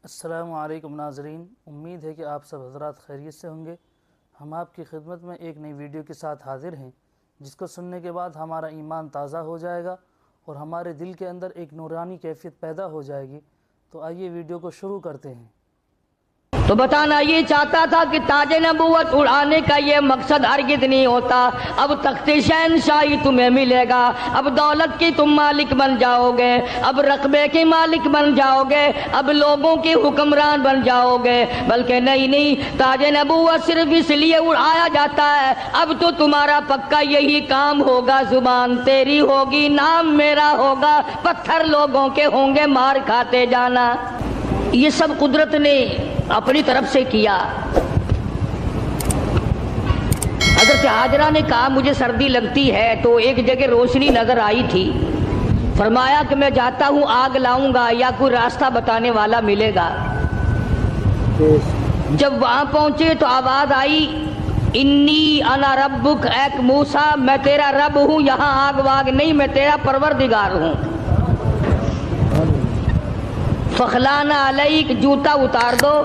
السلام علیکم ناظرین، امید ہے کہ آپ سب حضرات خیریت سے ہوں گے۔ ہم آپ کی خدمت میں ایک نئی ویڈیو کے ساتھ حاضر ہیں، جس کو سننے کے بعد ہمارا ایمان تازہ ہو جائے گا اور ہمارے دل کے اندر ایک نورانی کیفیت پیدا ہو جائے گی۔ تو آئیے ویڈیو کو شروع کرتے ہیں۔ تو بتانا یہ چاہتا تھا کہ تاج نبوت اڑانے کا یہ مقصد ہرگز نہیں ہوتا۔ اب تخت شہنشاہی تمہیں ملے گا، اب دولت کی تم مالک بن جاؤ گے، اب رقبے کے مالک بن جاؤ گے، اب لوگوں کے حکمران بن جاؤ گے۔ بلکہ نہیں، تاج نبوت صرف اس لیے اڑایا جاتا ہے، اب تو تمہارا پکا یہی کام ہوگا، زبان تیری ہوگی، نام میرا ہوگا، پتھر لوگوں کے ہوں گے، مار کھاتے جانا۔ یہ سب قدرت نے اپنی طرف سے کیا۔ حضرت حاجرہ نے کہا مجھے سردی لگتی ہے، تو ایک جگہ روشنی نظر آئی تھی، فرمایا کہ میں جاتا ہوں، آگ لاؤں گا یا کوئی راستہ بتانے والا ملے گا۔ جب وہاں پہنچے تو آواز آئی، انی انا ربک، اے موسیٰ میں تیرا رب ہوں، یہاں آگ واگ نہیں، میں تیرا پروردگار ہوں۔ فخلانا علیک، جوتا اتار دو،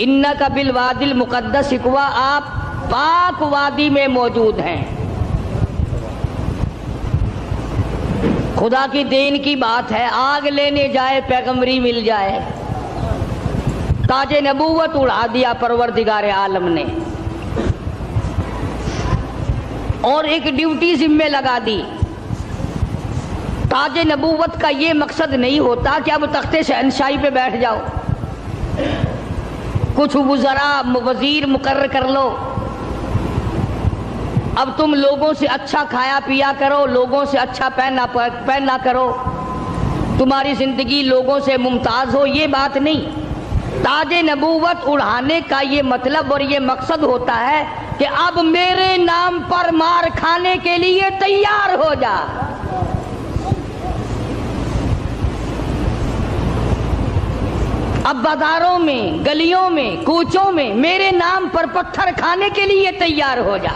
انک بالوادی المقدس طویٰ، آپ پاک وادی میں موجود ہیں۔ خدا کی دین کی بات ہے، آگ لینے جائے پیغمبری مل جائے۔ تاج نبوت اڑا دیا پروردگار عالم نے، اور ایک ڈیوٹی ذمہ لگا دی۔ تاج نبوت کا یہ مقصد نہیں ہوتا کہ اب تخت شہنشاہی پہ بیٹھ جاؤ، کچھ وزراء وزیر مقرر کر لو، اب تم لوگوں سے اچھا کھایا پیا کرو، لوگوں سے اچھا پہنا کرو، تمہاری زندگی لوگوں سے ممتاز ہو، یہ بات نہیں۔ تاج نبوت اڑانے کا یہ مطلب اور یہ مقصد ہوتا ہے کہ اب میرے نام پر مار کھانے کے لیے تیار ہو جا۔ اب بازاروں میں، گلیوں میں، کوچوں میں میرے نام پر پتھر کھانے کے لیے تیار ہو جا۔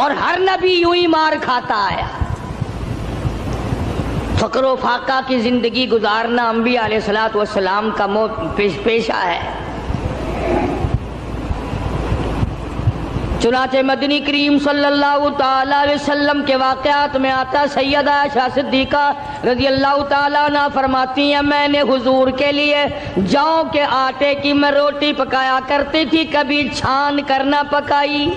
اور ہر نبی یوں ہی مار کھاتا آیا۔ فقر و فاقہ کی زندگی گزارنا انبیاء علیہ السلام کا پیشہ ہے۔ چنانچہ مدنی کریم صلی اللہ تعالی علیہ وسلم کے واقعات میں آتا، سیدہ عائشہ صدیقہ رضی اللہ تعالیٰ عنہ فرماتی ہیں، میں نے حضور کے لیے جاؤ کے آٹے کی میں روٹی پکایا کرتی تھی، کبھی چھان کر نہ پکائی۔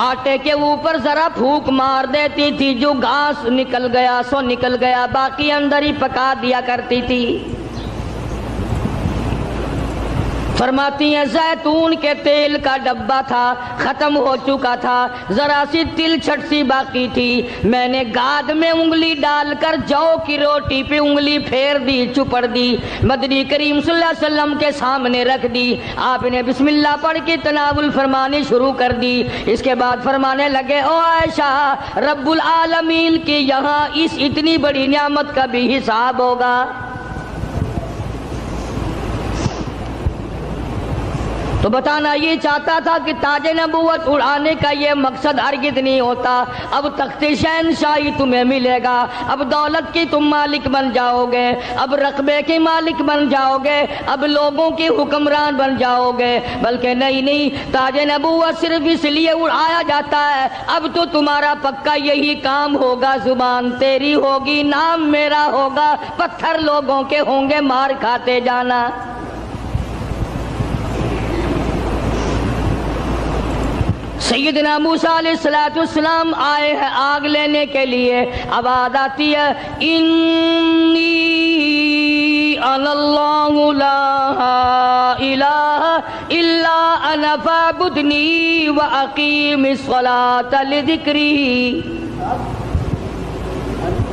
آٹے کے اوپر ذرا پھونک مار دیتی تھی، جو گھاس نکل گیا سو نکل گیا، باقی اندر ہی پکا دیا کرتی تھی۔ فرماتی ہیں زیتون کے تیل کا ڈبہ تھا، ختم ہو چکا تھا، ذرا سی تل چھٹ سی باقی تھی، میں نے گاد میں انگلی ڈال کر جو کی روٹی پہ انگلی پھیر دی، چپڑ دی، مدنی کریم صلی اللہ علیہ وسلم کے سامنے رکھ دی۔ آپ نے بسم اللہ پڑھ کے تناول فرمانی شروع کر دی۔ اس کے بعد فرمانے لگے، او عائشہ، رب العالمین کی یہاں اس اتنی بڑی نعمت کا بھی حساب ہوگا۔ تو بتانا یہ چاہتا تھا کہ تاج نبوت اڑانے کا یہ مقصد ہرگز نہیں ہوتا۔ اب تخت شہنشاہی تمہیں ملے گا، اب دولت کی تم مالک بن جاؤ گے، اب رقبے کے مالک بن جاؤ گے، اب لوگوں کے حکمران بن جاؤ گے۔ بلکہ نہیں، تاج نبوت صرف اس لیے اڑایا جاتا ہے، اب تو تمہارا پکا یہی کام ہوگا، زبان تیری ہوگی، نام میرا ہوگا، پتھر لوگوں کے ہوں گے، مار کھاتے جانا۔ سیدنا موسیٰ علیہ السلام آئے ہیں آگ لینے کے لیے، آواز آتی ہے، انی انا اللہ لا الہ الا انا فاعبدنی واقیم الصلاۃ لذکری۔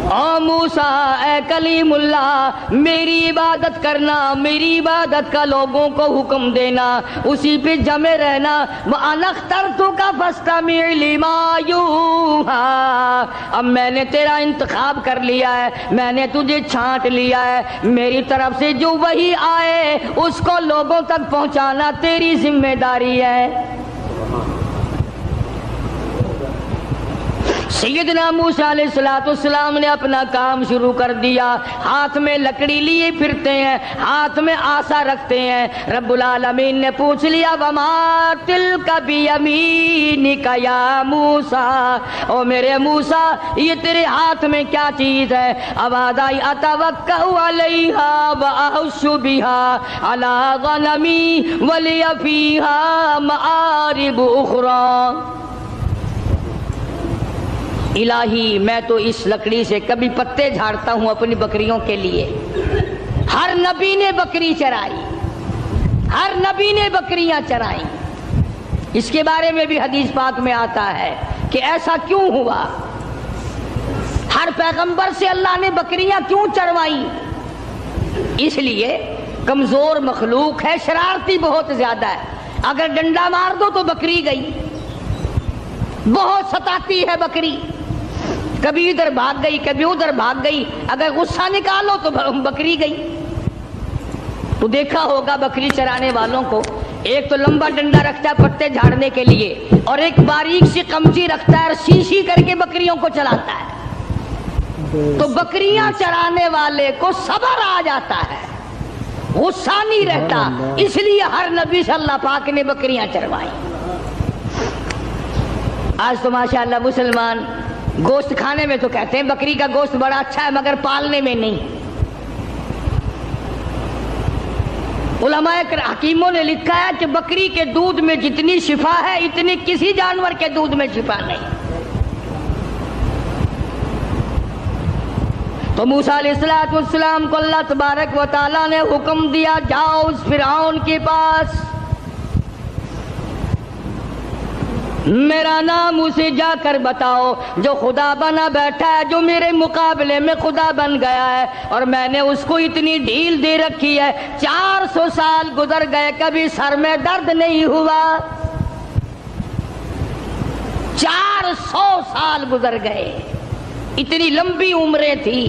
او موسیٰ، اے کلیم اللہ، میری عبادت کرنا، میری عبادت کا لوگوں کو حکم دینا، اسی پہ جمے رہنا۔ وَأَنَا اخْتَرْتُكَ فَاسْتَمِعْ لِمَا يُوحَىٰ، اب میں نے تیرا انتخاب کر لیا ہے، میں نے تجھے چھانٹ لیا ہے، میری طرف سے جو وحی آئے اس کو لوگوں تک پہنچانا تیری ذمہ داری ہے۔ سیدنا موسیٰ علیہ السلام نے اپنا کام شروع کر دیا. ہاتھ میں لکڑی لیے پھرتے ہیں, ہاتھ میں آسا رکھتے ہیں. رب العالمین نے پوچھ لیا وما تلک بیمینک یا موسیٰ, او میرے موسیٰ یہ تیرے ہاتھ میں کیا چیز ہے؟ آواز آئی اتوکأ علیہا واحش بہا علی غنمی ولی فیہا معارب اخری. الہی میں تو اس لکڑی سے کبھی پتے جھاڑتا ہوں اپنی بکریوں کے لیے. ہر نبی نے بکری چرائی, ہر نبی نے بکریاں چرائی. اس کے بارے میں بھی حدیث پاک میں آتا ہے کہ ایسا کیوں ہوا, ہر پیغمبر سے اللہ نے بکریاں کیوں چروائی؟ اس لیے کمزور مخلوق ہے, شرارتی بہت زیادہ ہے. اگر ڈنڈا مار دو تو بکری گئی, بہت ستاتی ہے بکری, کبھی ادھر بھاگ گئی کبھی ادھر بھاگ گئی. اگر غصہ نکالو تو بکری گئی. تو دیکھا ہوگا بکری چرانے والوں کو, ایک تو لمبا ڈنڈا رکھتا ہے پتے جھاڑنے کے لیے, اور ایک باریک سی قمچی رکھتا ہے اور سی کر کے بکریوں کو چلاتا ہے. تو بکریاں چرانے والے کو صبر آ جاتا ہے, غصہ نہیں رہتا. اس لیے ہر نبی سے اللہ پاک نے بکریاں چروائی. آج تو ماشاءاللہ مسلمان گوشت کھانے میں تو کہتے ہیں بکری کا گوشت بڑا اچھا ہے, مگر پالنے میں نہیں. علماء حکیموں نے لکھا ہے کہ بکری کے دودھ میں جتنی شفا ہے اتنی کسی جانور کے دودھ میں شفا نہیں. تو موسیٰ علیہ السلام کو اللہ تبارک و تعالیٰ نے حکم دیا جاؤ اس فرعون کے پاس, میرا نام اسے جا کر بتاؤ جو خدا بنا بیٹھا ہے, جو میرے مقابلے میں خدا بن گیا ہے, اور میں نے اس کو اتنی ڈھیل دے رکھی ہے. 400 سال گزر گئے کبھی سر میں درد نہیں ہوا. 400 سال گزر گئے, اتنی لمبی عمریں تھی.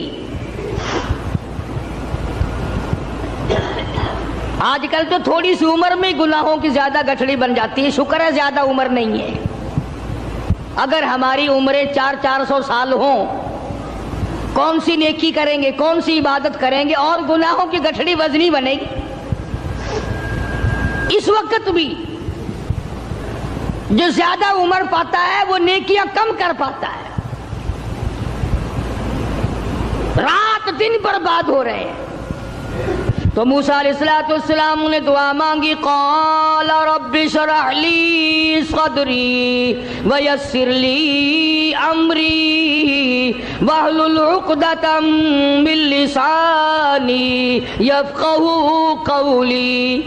آج کل تو تھوڑی سی عمر میں گناہوں کی زیادہ گٹھڑی بن جاتی ہے. شکر ہے زیادہ عمر نہیں ہے. اگر ہماری عمریں 400 سال ہوں, کون سی نیکی کریں گے, کون سی عبادت کریں گے, اور گناہوں کی گٹھڑی وزنی بنے گی. اس وقت بھی جو زیادہ عمر پاتا ہے وہ نیکیاں کم کر پاتا ہے. رات دن برباد ہو رہے ہیں. تو موسیٰ علیہ السلام نے دعا مانگی, قال رب اشرح لی صدری ویسر لی امری واحلل عقدۃ من لسانی یفقہوا قولی.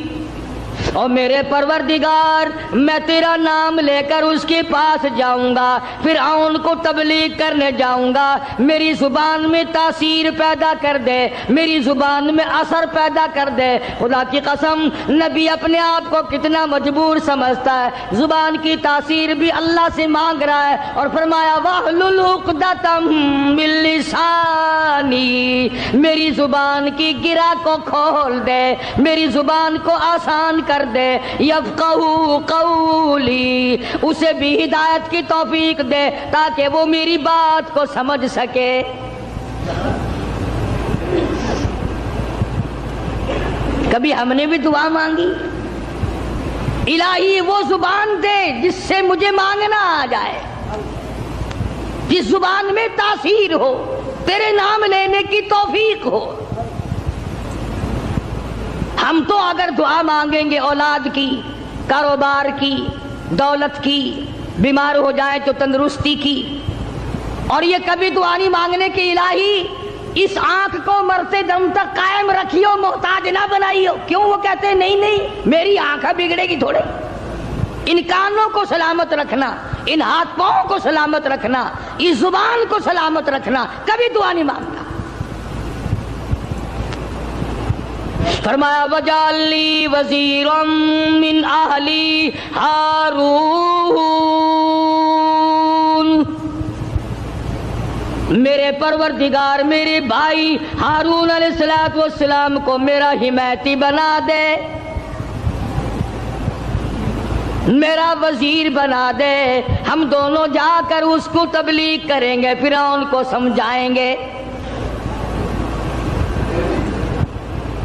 اور میرے پروردگار میں تیرا نام لے کر اس کے پاس جاؤں گا, فرعون کو تبلیغ کرنے جاؤں گا. میری زبان میں تاثیر پیدا کر دے, میری زبان میں اثر پیدا کر دے. خدا کی قسم نبی اپنے آپ کو کتنا مجبور سمجھتا ہے, زبان کی تاثیر بھی اللہ سے مانگ رہا ہے, اور فرمایا واحلل عقدۃ من لسانی, میری زبان کی گرہ کو کھول دے, میری زبان کو آسان کر دے. یفقہوا قولی, اسے بھی ہدایت کی توفیق دے تاکہ وہ میری بات کو سمجھ سکے. کبھی ہم نے بھی دعا مانگی, الہی وہ زبان دے جس سے مجھے مانگنا آ جائے, جس زبان میں تاثیر ہو, تیرے نام لینے کی توفیق ہو. ہم تو اگر دعا مانگیں گے اولاد کی, کاروبار کی, دولت کی, بیمار ہو جائیں تو تندرستی کی, اور یہ کبھی دعا نہیں مانگنے کی الہی اس آنکھ کو مرتے دم تک قائم رکھیو, محتاج نہ بنائیو. کیوں؟ وہ کہتے ہیں نہیں نہیں میری آنکھ بگڑے گی تھوڑے. ان کانوں کو سلامت رکھنا, ان ہاتھ پاؤں کو سلامت رکھنا, اس زبان کو سلامت رکھنا, کبھی دعا نہیں مانگتا. فرمایا وجعل لی وزیرا من اہلی ہارون, میرے پروردگار میرے بھائی ہارون علیہ السلام کو میرا حمایتی بنا دے. میرا وزیر بنا دے، ہم دونوں جا کر اس کو تبلیغ کریں گے، فرعون کو سمجھائیں گے۔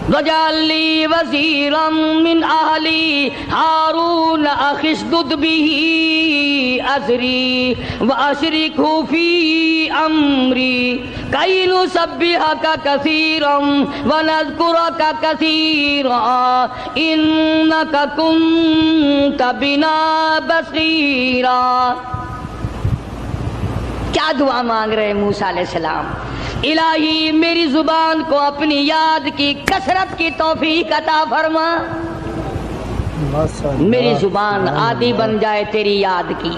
وَاجْعَل لِّي وَزِيرًا مِّنْ أَهْلِي هَارُونَ أَخِي اشْدُدْ بِهِ أَزْرِي وَأَشْرِكْهُ فِي أَمْرِي كَيْ نُسَبِّحَكَ كَثِيرًا وَنَذْكُرَكَ كَثِيرًا إِنَّكَ كُنتَ بِنَا بَصِيرًا۔ کیا دعا مانگ رہے موسیٰ علیہ السلام؟ الہی میری زبان کو اپنی یاد کی کثرت کی توفیق عطا فرما، میری زبان عادی بن جائے تیری یاد کی،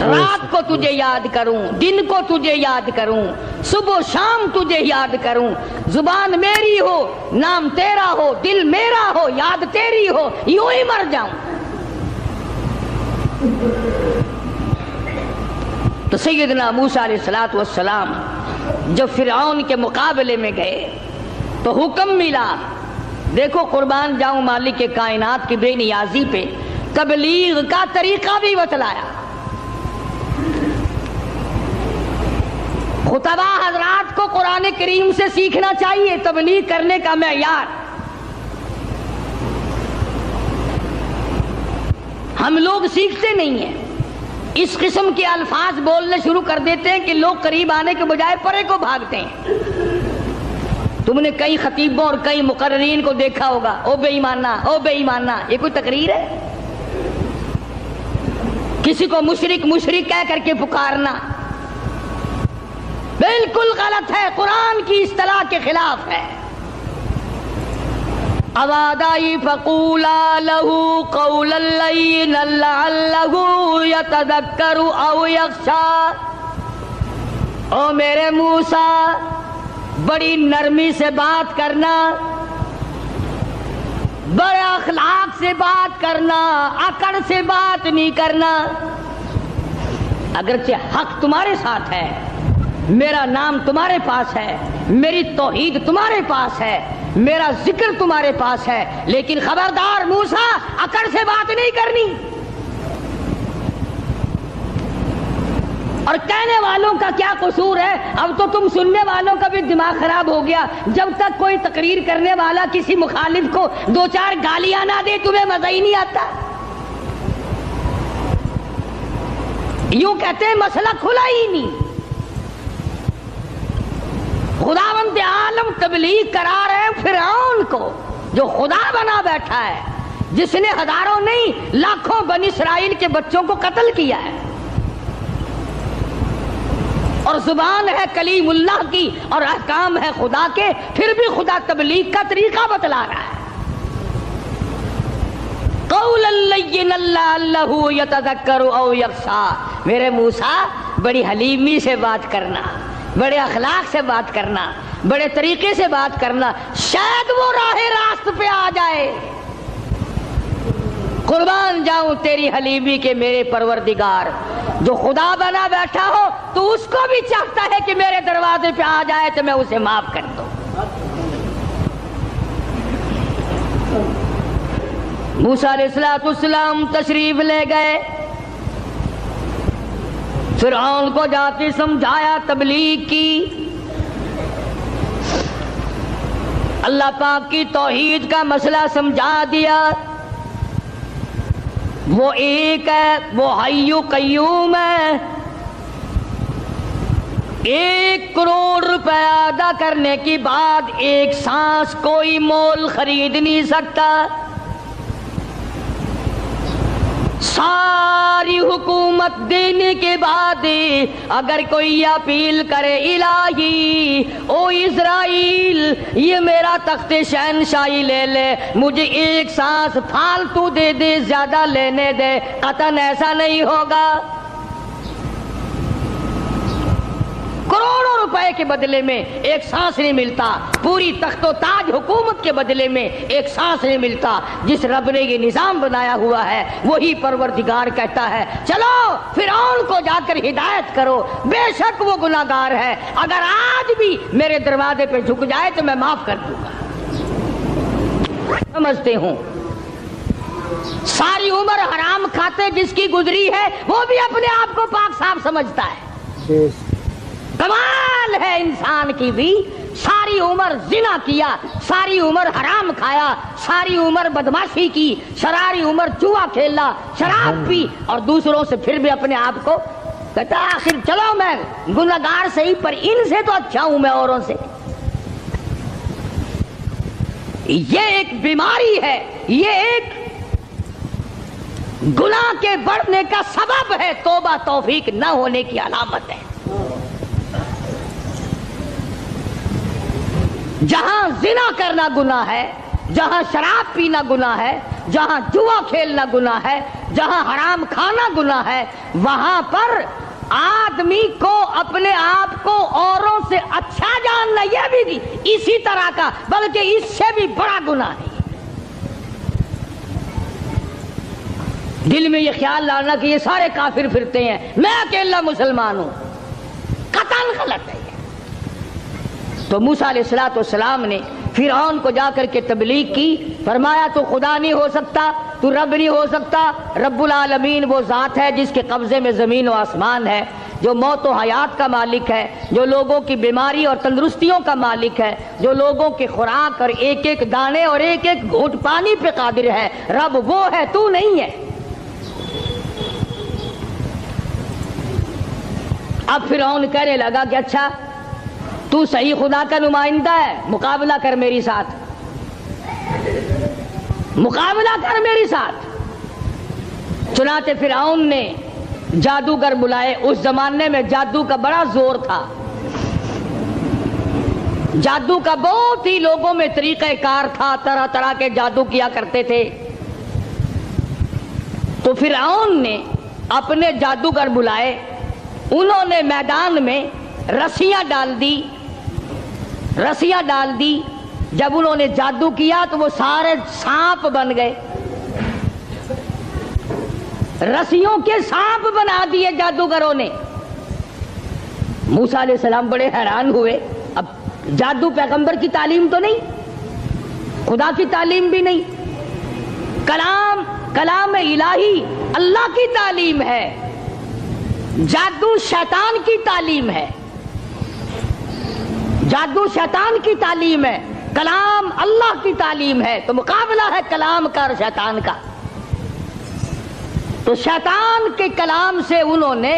رات کو تجھے یاد کروں، دن کو تجھے یاد کروں، صبح و شام تجھے یاد کروں، زبان میری ہو، نام تیرا ہو، دل میرا ہو، یاد تیری ہو، یوں ہی مر جاؤں۔ تو سیدنا موسیٰ علیہ السلام جب فرعون کے مقابلے میں گئے تو حکم ملا، دیکھو قربان جاؤں مالک کے کائنات کی بے نیازی پہ تبلیغ کا طریقہ بھی بتلایا۔ خطبہ حضرات کو قرآن کریم سے سیکھنا چاہیے تبلیغ کرنے کا معیار۔ ہم لوگ سیکھتے نہیں ہیں، اس قسم کے الفاظ بولنے شروع کر دیتے ہیں کہ لوگ قریب آنے کے بجائے پرے کو بھاگتے ہیں۔ تم نے کئی خطیبوں اور کئی مقررین کو دیکھا ہوگا، او بے ایمانہ، او بے ایمانہ، یہ کوئی تقریر ہے؟ کسی کو مشرک مشرک کہہ کر کے پکارنا بالکل غلط ہے، قرآن کی اصطلاح کے خلاف ہے۔ اوادائی فقولا لہو قولا لینا لعلہ یتذکر او یخشی۔ او میرے موسیٰ، بڑی نرمی سے بات کرنا، بڑے اخلاق سے بات کرنا، اکڑ سے بات نہیں کرنا۔ اگرچہ حق تمہارے ساتھ ہے، میرا نام تمہارے پاس ہے، میری توحید تمہارے پاس ہے، میرا ذکر تمہارے پاس ہے، لیکن خبردار موسیٰ، اکڑ سے بات نہیں کرنی۔ اور کہنے والوں کا کیا قصور ہے؟ اب تو تم سننے والوں کا بھی دماغ خراب ہو گیا۔ جب تک کوئی تقریر کرنے والا کسی مخالف کو دو چار گالیاں نہ دے تمہیں مزہ ہی نہیں آتا۔ یوں کہتے ہیں مسئلہ کھلا ہی نہیں۔ خداوند عالم تبلیغ کرا رہے ہیں فرعون کو، جو خدا بنا بیٹھا ہے، جس نے ہزاروں نہیں لاکھوں بنی اسرائیل کے بچوں کو قتل کیا ہے، اور زبان ہے کلیم اللہ کی اور احکام ہے خدا کے، پھر بھی خدا تبلیغ کا طریقہ بتلا رہا ہے۔ قولا لینا لعلہ یتذکر او یخشی۔ میرے موسیٰ، بڑی حلیمی سے بات کرنا، بڑے اخلاق سے بات کرنا، بڑے طریقے سے بات کرنا، شاید وہ راہ راست پہ آ جائے۔ قربان جاؤں تیری حلیمی کے میرے پروردگار، جو خدا بنا بیٹھا ہو تو اس کو بھی چاہتا ہے کہ میرے دروازے پہ آ جائے تو میں اسے معاف کر دوں۔ موسیٰ علیہ السلام تشریف لے گئے، فرعون کو جا کے سمجھایا، تبلیغ کی، اللہ پاک کی توحید کا مسئلہ سمجھا دیا۔ وہ ایک ہے، وہ حی قیوم ہے، 1 کروڑ روپے ادا کرنے کے بعد ایک سانس کوئی مول خرید نہیں سکتا۔ ساری حکومت دینے کے بعد اگر کوئی اپیل کرے، الہی او اسرائیل یہ میرا تخت شہنشاہی لے لے، مجھے ایک سانس فالتو دے دے، زیادہ لینے دے، قطعاً ایسا نہیں ہوگا۔ کروڑوں روپے کے بدلے میں ایک سانس نہیں ملتا، پوری تخت و تاج حکومت کے بدلے میں ایک سانس نہیں ملتا۔ جس رب نے یہ نظام بنایا ہوا ہے وہی پروردگار کہتا ہے چلو فرعون کو جا کر ہدایت کرو، بے شک وہ گناہگار ہے، اگر آج بھی میرے دروازے پہ جھک جائے تو میں معاف کر دوں گا۔ سمجھتے ہوں ساری عمر حرام کھاتے جس کی گزری ہے وہ بھی اپنے آپ کو پاک صاف سمجھتا ہے. کمال ہے انسان کی بھی. ساری عمر زنا کیا، ساری عمر حرام کھایا، ساری عمر بدماشی کی، ساری عمر جوا کھیلا، شراب پی، اور دوسروں سے پھر بھی اپنے آپ کو کہتا آخر چلو میں گنہگار صحیح پر ان سے تو اچھا ہوں میں اوروں سے. یہ ایک بیماری ہے، یہ ایک گناہ کے بڑھنے کا سبب ہے، توبہ توفیق نہ ہونے کی علامت ہے. جہاں زنا کرنا گناہ ہے، جہاں شراب پینا گناہ ہے، جہاں جوا کھیلنا گناہ ہے، جہاں حرام کھانا گناہ ہے، وہاں پر آدمی کو اپنے آپ کو اوروں سے اچھا جاننا یہ بھی اسی طرح کا بلکہ اس سے بھی بڑا گناہ ہے. دل میں یہ خیال لانا کہ یہ سارے کافر پھرتے ہیں، میں اکیلا مسلمان ہوں، قطعاً غلط ہے. تو موسیٰ علیہ السلام نے فرعون کو جا کر کے تبلیغ کی، فرمایا تو خدا نہیں ہو سکتا، تو رب نہیں ہو سکتا. رب العالمین وہ ذات ہے جس کے قبضے میں زمین و آسمان ہے، جو موت و حیات کا مالک ہے، جو لوگوں کی بیماری اور تندرستیوں کا مالک ہے، جو لوگوں کے خوراک اور ایک ایک دانے اور ایک ایک گھونٹ پانی پہ قادر ہے. رب وہ ہے، تو نہیں ہے. اب فرعون کہنے لگا کہ اچھا تو صحیح خدا کا نمائندہ ہے، مقابلہ کر میری ساتھ، مقابلہ کر میری ساتھ. چنانچہ فرعون نے جادوگر بلائے. اس زمانے میں جادو کا بڑا زور تھا، جادو کا بہت ہی لوگوں میں طریقہ کار تھا، طرح طرح کے جادو کیا کرتے تھے. تو فرعون نے اپنے جادوگر بلائے، انہوں نے میدان میں رسیاں ڈال دی، رسیاں ڈال دی. جب انہوں نے جادو کیا تو وہ سارے سانپ بن گئے، رسیوں کے سانپ بنا دیے جادوگروں نے. موسیٰ علیہ السلام بڑے حیران ہوئے. اب جادو پیغمبر کی تعلیم تو نہیں، خدا کی تعلیم بھی نہیں، کلام الہی اللہ کی تعلیم ہے، جادو شیطان کی تعلیم ہے، جادو شیطان کی تعلیم ہے، کلام اللہ کی تعلیم ہے. تو مقابلہ ہے کلام کا اور شیطان کا. تو شیطان کے کلام سے انہوں نے،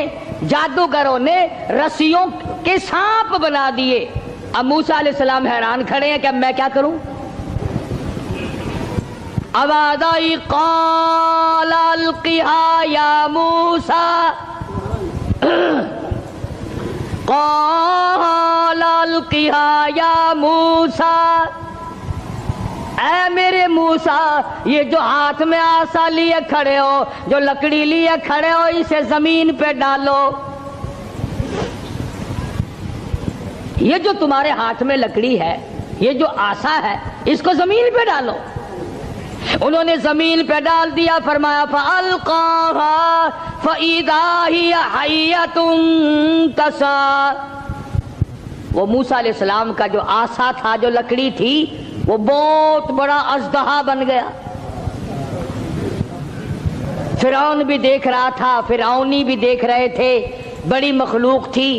جادوگروں نے رسیوں کے سانپ بنا دیے. اب موسیٰ علیہ السلام حیران کھڑے ہیں کہ اب میں کیا کروں. آواز آئی قال القها یا موسیٰ، قال القها یا موسیٰ، اے میرے موسیٰ یہ جو ہاتھ میں آسا لیے کھڑے ہو، جو لکڑی لیے کھڑے ہو، اسے زمین پہ ڈالو. یہ جو تمہارے ہاتھ میں لکڑی ہے، یہ جو آسا ہے، اس کو زمین پہ ڈالو. انہوں نے زمین پہ ڈال دیا. فرمایا فَأَلْقَاهَا فَإِذَا هِيَ حَيَّةٌ تَسْعَىٰ. وہ موسیٰ علیہ السلام کا جو آسا تھا، جو لکڑی تھی، وہ بہت بڑا اژدہا بن گیا. فرعون بھی دیکھ رہا تھا، فرعونی بھی دیکھ رہے تھے، بڑی مخلوق تھی.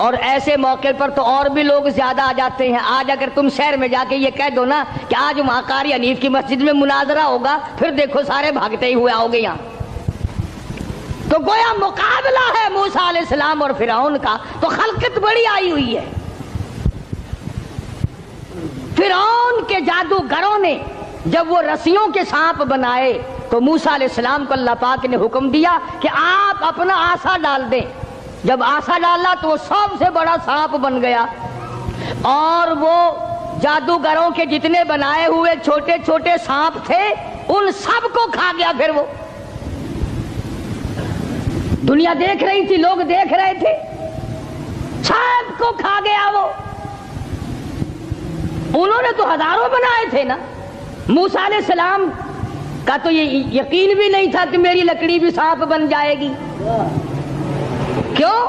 اور ایسے موقع پر تو اور بھی لوگ زیادہ آ جاتے ہیں. آج اگر تم شہر میں جا کے یہ کہہ دو نا کہ آج وہاں قاری حنیف کی مسجد میں مناظرہ ہوگا، پھر دیکھو سارے بھاگتے ہی ہوئے آؤ گے یہاں. تو گویا مقابلہ ہے موسیٰ علیہ السلام اور فرعون کا. تو خلقت بڑی آئی ہوئی ہے. فرعون کے جادوگروں نے جب وہ رسیوں کے سانپ بنائے تو موسیٰ علیہ السلام کو اللہ پاک نے حکم دیا کہ آپ اپنا آسا ڈال دیں. جب آسا ڈالا تو وہ سب سے بڑا سانپ بن گیا، اور وہ جادوگروں کے جتنے بنائے ہوئے چھوٹے چھوٹے سانپ تھے ان سب کو کھا گیا. پھر وہ دنیا دیکھ رہی تھی، لوگ دیکھ رہے تھے، سب کو کھا گیا وہ. انہوں نے تو ہزاروں بنائے تھے نا. موسیٰ علیہ السلام کا تو یہ یقین بھی نہیں تھا کہ میری لکڑی بھی سانپ بن جائے گی. کیوں؟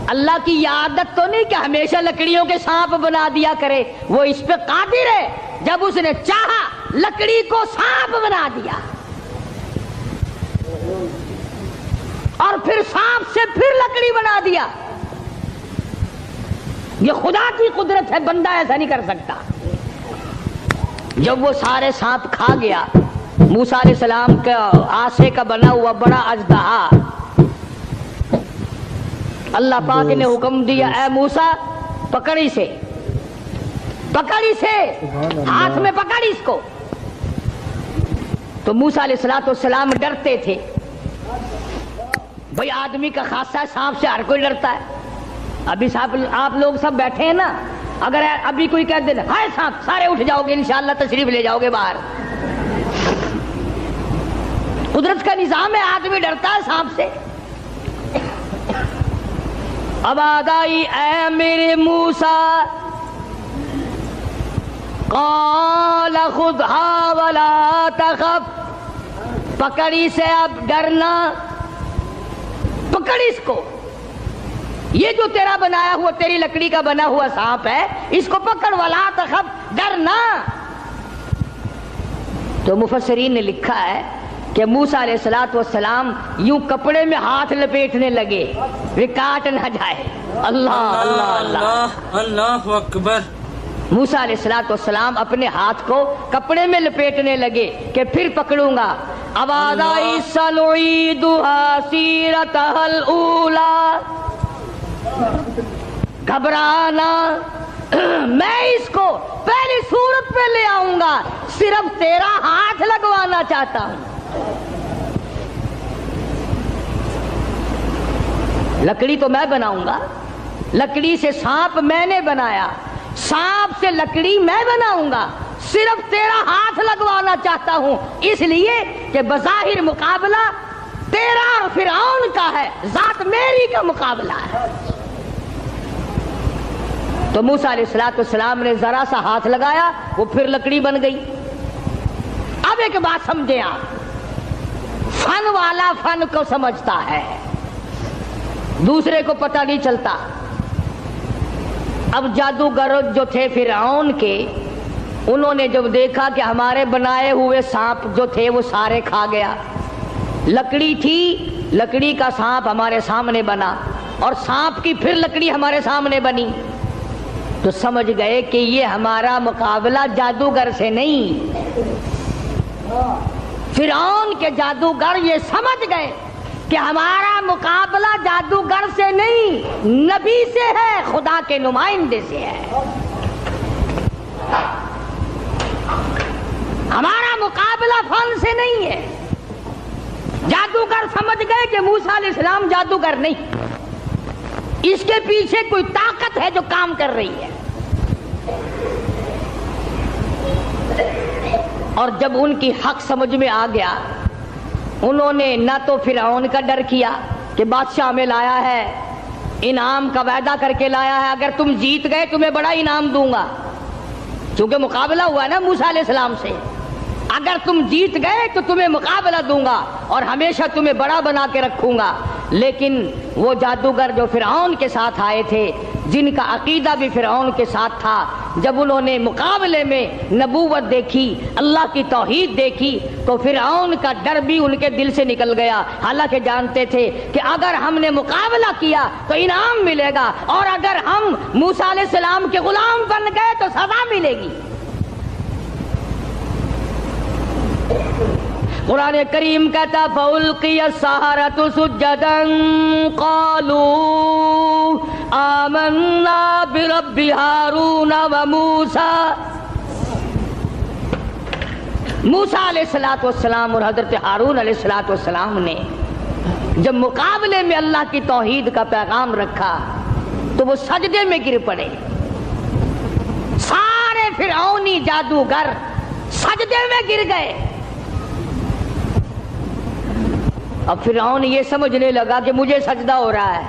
اللہ کی یہ عادت تو نہیں کہ ہمیشہ لکڑیوں کے سانپ بنا دیا کرے. وہ اس پہ قادر ہے. جب اس نے چاہا لکڑی کو سانپ بنا دیا. اور پھر سانپ سے پھر لکڑی بنا دیا. یہ خدا کی قدرت ہے، بندہ ایسا نہیں کر سکتا. جب وہ سارے سانپ کھا گیا، موسیٰ علیہ السلام کا آسے کا بنا ہوا بڑا اژدہا، اللہ پاک نے حکم دیا اے موسیٰ پکڑی سے، پکڑی سے، ہاتھ میں پکڑ اس کو. تو موسیٰ علیہ السلام ڈرتے تھے. بھئی آدمی کا خاصہ ہے، سانپ سے ہر کوئی ڈرتا ہے. ابھی آپ لوگ سب بیٹھے ہیں نا، اگر ابھی کوئی کہہ دے ہائے سانپ، سارے اٹھ جاؤ گے انشاءاللہ، تشریف لے جاؤ گے باہر. قدرت کا نظام ہے، آدمی ڈرتا ہے سانپ سے. اب آگائی اے میرے موسیٰ، قال خذھا ولا تخف، پکڑی سے اب ڈرنا، پکڑ اس کو. یہ جو تیرا بنایا ہوا، تیری لکڑی کا بنا ہوا سانپ ہے، اس کو پکڑ، ولا تخف، ڈرنا. تو مفسرین نے لکھا ہے کہ موسیٰ علیہ السلام یوں کپڑے میں ہاتھ لپیٹنے لگے وہ کاٹ نہ جائے. اللہ اللہ اللہ اللہ اکبر. موسیٰ علیہ السلام اپنے ہاتھ کو کپڑے میں لپیٹنے لگے کہ پھر پکڑوں گا. آواز آئی سنعیدها سیرتها الاولی، گھبرانا، میں اس کو پہلی صورت پہ لے آؤں گا، صرف تیرا ہاتھ لگوانا چاہتا ہوں. لکڑی تو میں بناؤں گا، لکڑی سے سانپ میں نے بنایا، سانپ سے لکڑی میں بناؤں گا، صرف تیرا ہاتھ لگوانا چاہتا ہوں، اس لیے کہ بظاہر مقابلہ تیرا اور فرعون کا ہے، ذات میری کا مقابلہ ہے. تو موسیٰ علیہ السلام نے ذرا سا ہاتھ لگایا، وہ پھر لکڑی بن گئی. اب ایک بات سمجھیں آپ، فن والا فن کو سمجھتا ہے، دوسرے کو پتہ نہیں چلتا. اب جادوگر جو تھے فرعون کے، انہوں نے جب دیکھا کہ ہمارے بنائے ہوئے سانپ جو تھے وہ سارے کھا گیا، لکڑی تھی، لکڑی کا سانپ ہمارے سامنے بنا، اور سانپ کی پھر لکڑی ہمارے سامنے بنی، تو سمجھ گئے کہ یہ ہمارا مقابلہ جادوگر سے نہیں. فرعون کے جادوگر یہ سمجھ گئے کہ ہمارا مقابلہ جادوگر سے نہیں، نبی سے ہے، خدا کے نمائندے سے ہے. ہمارا مقابلہ فن سے نہیں ہے. جادوگر سمجھ گئے کہ موسیٰ علیہ السلام جادوگر نہیں، اس کے پیچھے کوئی طاقت ہے جو کام کر رہی ہے. اور جب ان کی حق سمجھ میں آ گیا، انہوں نے نہ تو فرعون کا ڈر کیا کہ بادشاہ میں لایا ہے، انعام کا وعدہ کر کے لایا ہے، اگر تم جیت گئے تمہیں بڑا انعام دوں گا، چونکہ مقابلہ ہوا نا موسیٰ علیہ السلام سے، اگر تم جیت گئے تو تمہیں مقابلہ دوں گا اور ہمیشہ تمہیں بڑا بنا کے رکھوں گا. لیکن وہ جادوگر جو فرعون کے ساتھ آئے تھے، جن کا عقیدہ بھی فرعون کے ساتھ تھا، جب انہوں نے مقابلے میں نبوت دیکھی، اللہ کی توحید دیکھی، تو فرعون کا ڈر بھی ان کے دل سے نکل گیا. حالانکہ جانتے تھے کہ اگر ہم نے مقابلہ کیا تو انعام ملے گا، اور اگر ہم موسیٰ علیہ السلام کے غلام بن گئے تو سزا ملے گی. قرآن کریم کہتا فَأُلْقِيَ السَّحَرَةُ سُجَّدًا قَالُوا آمَنَّا بِرَبِّ هَارُونَ وَمُوسَىٰ. موسیٰ علیہ السلام اور حضرت ہارون علیہ السلام نے جب مقابلے میں اللہ کی توحید کا پیغام رکھا تو وہ سجدے میں گر پڑے. سارے فرعونی جادوگر سجدے میں گر گئے. اب فرعون یہ سمجھنے لگا کہ مجھے سجدہ ہو رہا ہے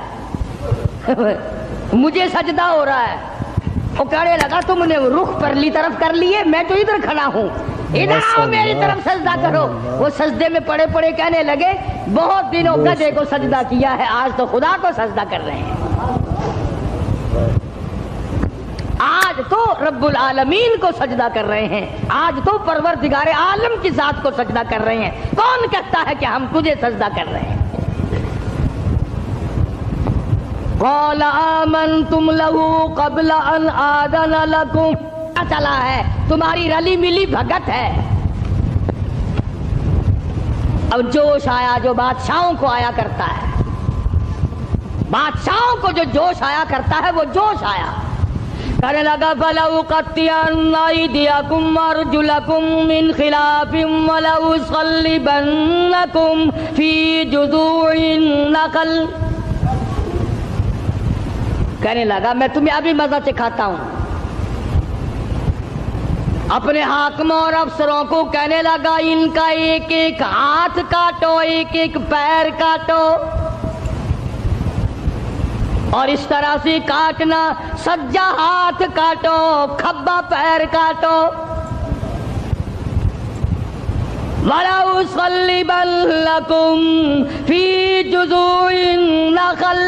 مجھے سجدہ ہو رہا ہے. وہ کہنے لگا تم نے رخ پرلی طرف کر لیے، میں تو ادھر کھڑا ہوں، ادھر آؤ میری طرف سجدہ کرو. وہ سجدے میں پڑے پڑے کہنے لگے بہت دنوں گدھے کو سجدہ کیا ہے، آج تو خدا کو سجدہ کر رہے ہیں، آج تو رب العالمین کو سجدہ کر رہے ہیں، آج تو پروردگار عالم کی ذات کو سجدہ کر رہے ہیں. کون کہتا ہے کہ ہم تجھے سجدہ کر رہے ہیں؟ قال آمنتم له قبل ان آذن لكم. چلا ہے تمہاری رلی ملی بھگت ہے. اب جوش آیا جو بادشاہوں کو آیا کرتا ہے. بادشاہوں کو جو جوش آیا کرتا ہے وہ جوش آیا. کہنے لگا فَلَأُقَطِّعَنَّ أَيْدِيَكُمْ وَأَرْجُلَكُمْ مِنْ خِلَافٍ وَلَأُصَلِّبَنَّكُمْ فِي جُذُوعِ النَّخْلِ. کہنے لگا میں تمہیں ابھی مزہ چکھاتا ہوں. اپنے حاکموں اور افسروں کو کہنے لگا ان کا ایک ایک ہاتھ کاٹو, ایک ایک پیر کاٹو, اور اس طرح سے کاٹنا سجا ہاتھ کاٹو, کھبا پیر کاٹو. وَلَأُصَلِّبَنَّكُمْ فِي جُذُوعِ النَّخْلِ.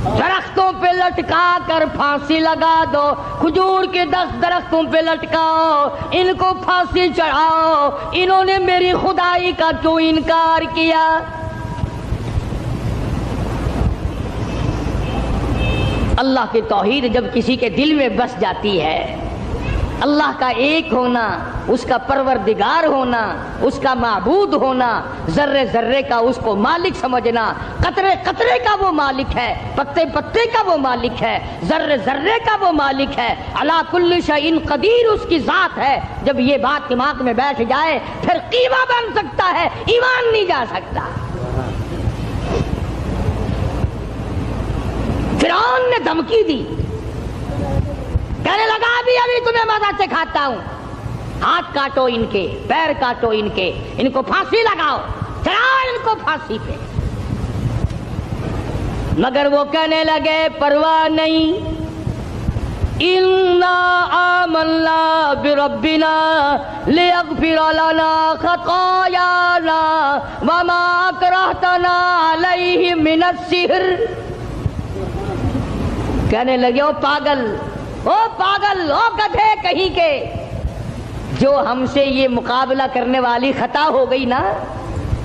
درختوں پہ لٹکا کر پھانسی لگا دو. کھجور کے 10 درختوں پہ لٹکاؤ, ان کو پھانسی چڑھاؤ. انہوں نے میری خدائی کا کیوں انکار کیا؟ اللہ کی توحید جب کسی کے دل میں بس جاتی ہے, اللہ کا ایک ہونا, اس کا پروردگار ہونا, اس کا معبود ہونا, ذرے ذرے کا اس کو مالک سمجھنا, قطرے قطرے کا وہ مالک ہے, پتے پتے کا وہ مالک ہے, ذرے ذرے کا وہ مالک ہے, علی کل شیء قدیر اس کی ذات ہے. جب یہ بات دماغ میں بیٹھ جائے پھر قیمہ بن سکتا ہے, ایمان نہیں جا سکتا. فرعون نے دھمکی دی, کہنے لگا ابھی تمہیں مزہ چکھاتا ہوں. ہاتھ کاٹو ان کے, پیر کاٹو ان کے, ان کو پھانسی لگاؤ, چڑھاؤ ان کو پھانسی پہ. مگر وہ کہنے لگے پرواہ نہیں, اِنَّا آمَنَّا بِرَبِّنَا لِيَغْفِرَ لَنَا خَطَايَانَا وَمَا أَكْرَهْتَنَا عَلَيْهِ مِنَ السِّحْرِ. کہنے لگے او پاگل, او پاگل, او گدھے کہیں کے, جو ہم سے یہ مقابلہ کرنے والی خطا ہو گئی نا,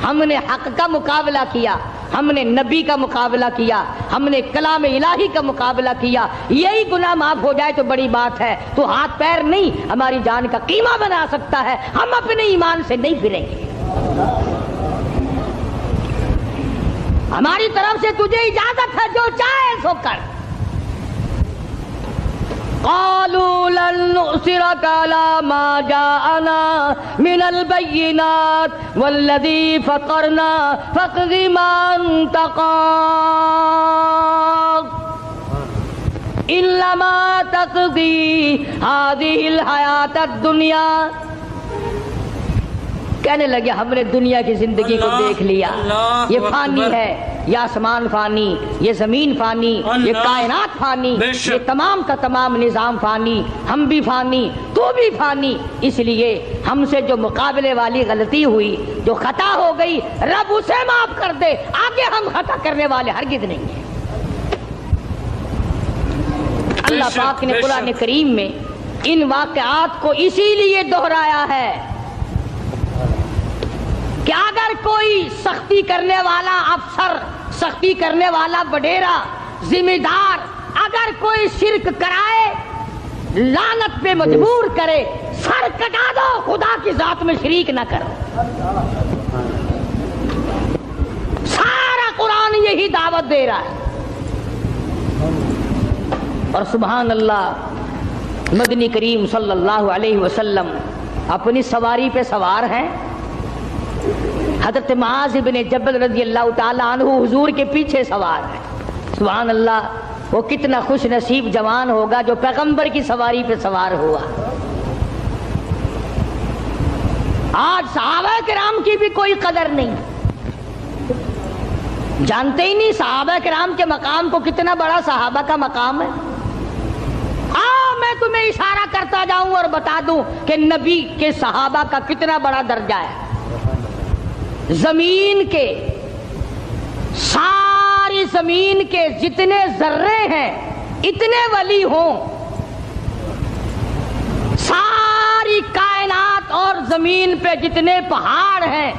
ہم نے حق کا مقابلہ کیا, ہم نے نبی کا مقابلہ کیا, ہم نے کلام الہی کا مقابلہ کیا, یہی گناہ معاف ہو جائے تو بڑی بات ہے. تو ہاتھ پیر نہیں ہماری جان کا قیمہ بنا سکتا ہے, ہم اپنے ایمان سے نہیں پھریں گے. ہماری طرف سے تجھے اجازت ہے, جو چاہے سو کر. قالوا لن نؤثرك على ما جاءنا من البينات والذي فطرنا فاقض ما انت قاض انما تقضي هذه الحياة الدنيا. کہنے لگے ہم نے دنیا کی زندگی کو دیکھ لیا, یہ فانی ہے, یہ آسمان فانی, یہ زمین فانی, یہ کائنات فانی, یہ تمام کا تمام نظام فانی, ہم بھی فانی, تو بھی فانی. اس لیے ہم سے جو مقابلے والی غلطی ہوئی, جو خطا ہو گئی, رب اسے معاف کر دے, آگے ہم خطا کرنے والے ہرگز نہیں ہیں. اللہ پاک نے قرآن کریم میں ان واقعات کو اسی لیے دہرایا ہے کہ اگر کوئی سختی کرنے والا افسر, سختی کرنے والا وڈیرا, ذمہ دار اگر کوئی شرک کرائے, لعنت پہ مجبور کرے, سر کٹا دو, خدا کی ذات میں شریک نہ کرو. سارا قرآن یہی دعوت دے رہا ہے. اور سبحان اللہ, مدنی کریم صلی اللہ علیہ وسلم اپنی سواری پہ سوار ہیں. حضرت معاذ بن جبل رضی اللہ تعالیٰ عنہ حضور کے پیچھے سوار ہے. سبحان اللہ, وہ کتنا خوش نصیب جوان ہوگا جو پیغمبر کی سواری پہ سوار ہوا. آج صحابہ کرام کی بھی کوئی قدر نہیں, جانتے ہی نہیں صحابہ کرام کے مقام کو, کتنا بڑا صحابہ کا مقام ہے. میں تمہیں اشارہ کرتا جاؤں اور بتا دوں کہ نبی کے صحابہ کا کتنا بڑا درجہ ہے. زمین کے, ساری زمین کے جتنے ذرے ہیں, اتنے ولی ہوں, ساری کائنات اور زمین پہ جتنے پہاڑ ہیں,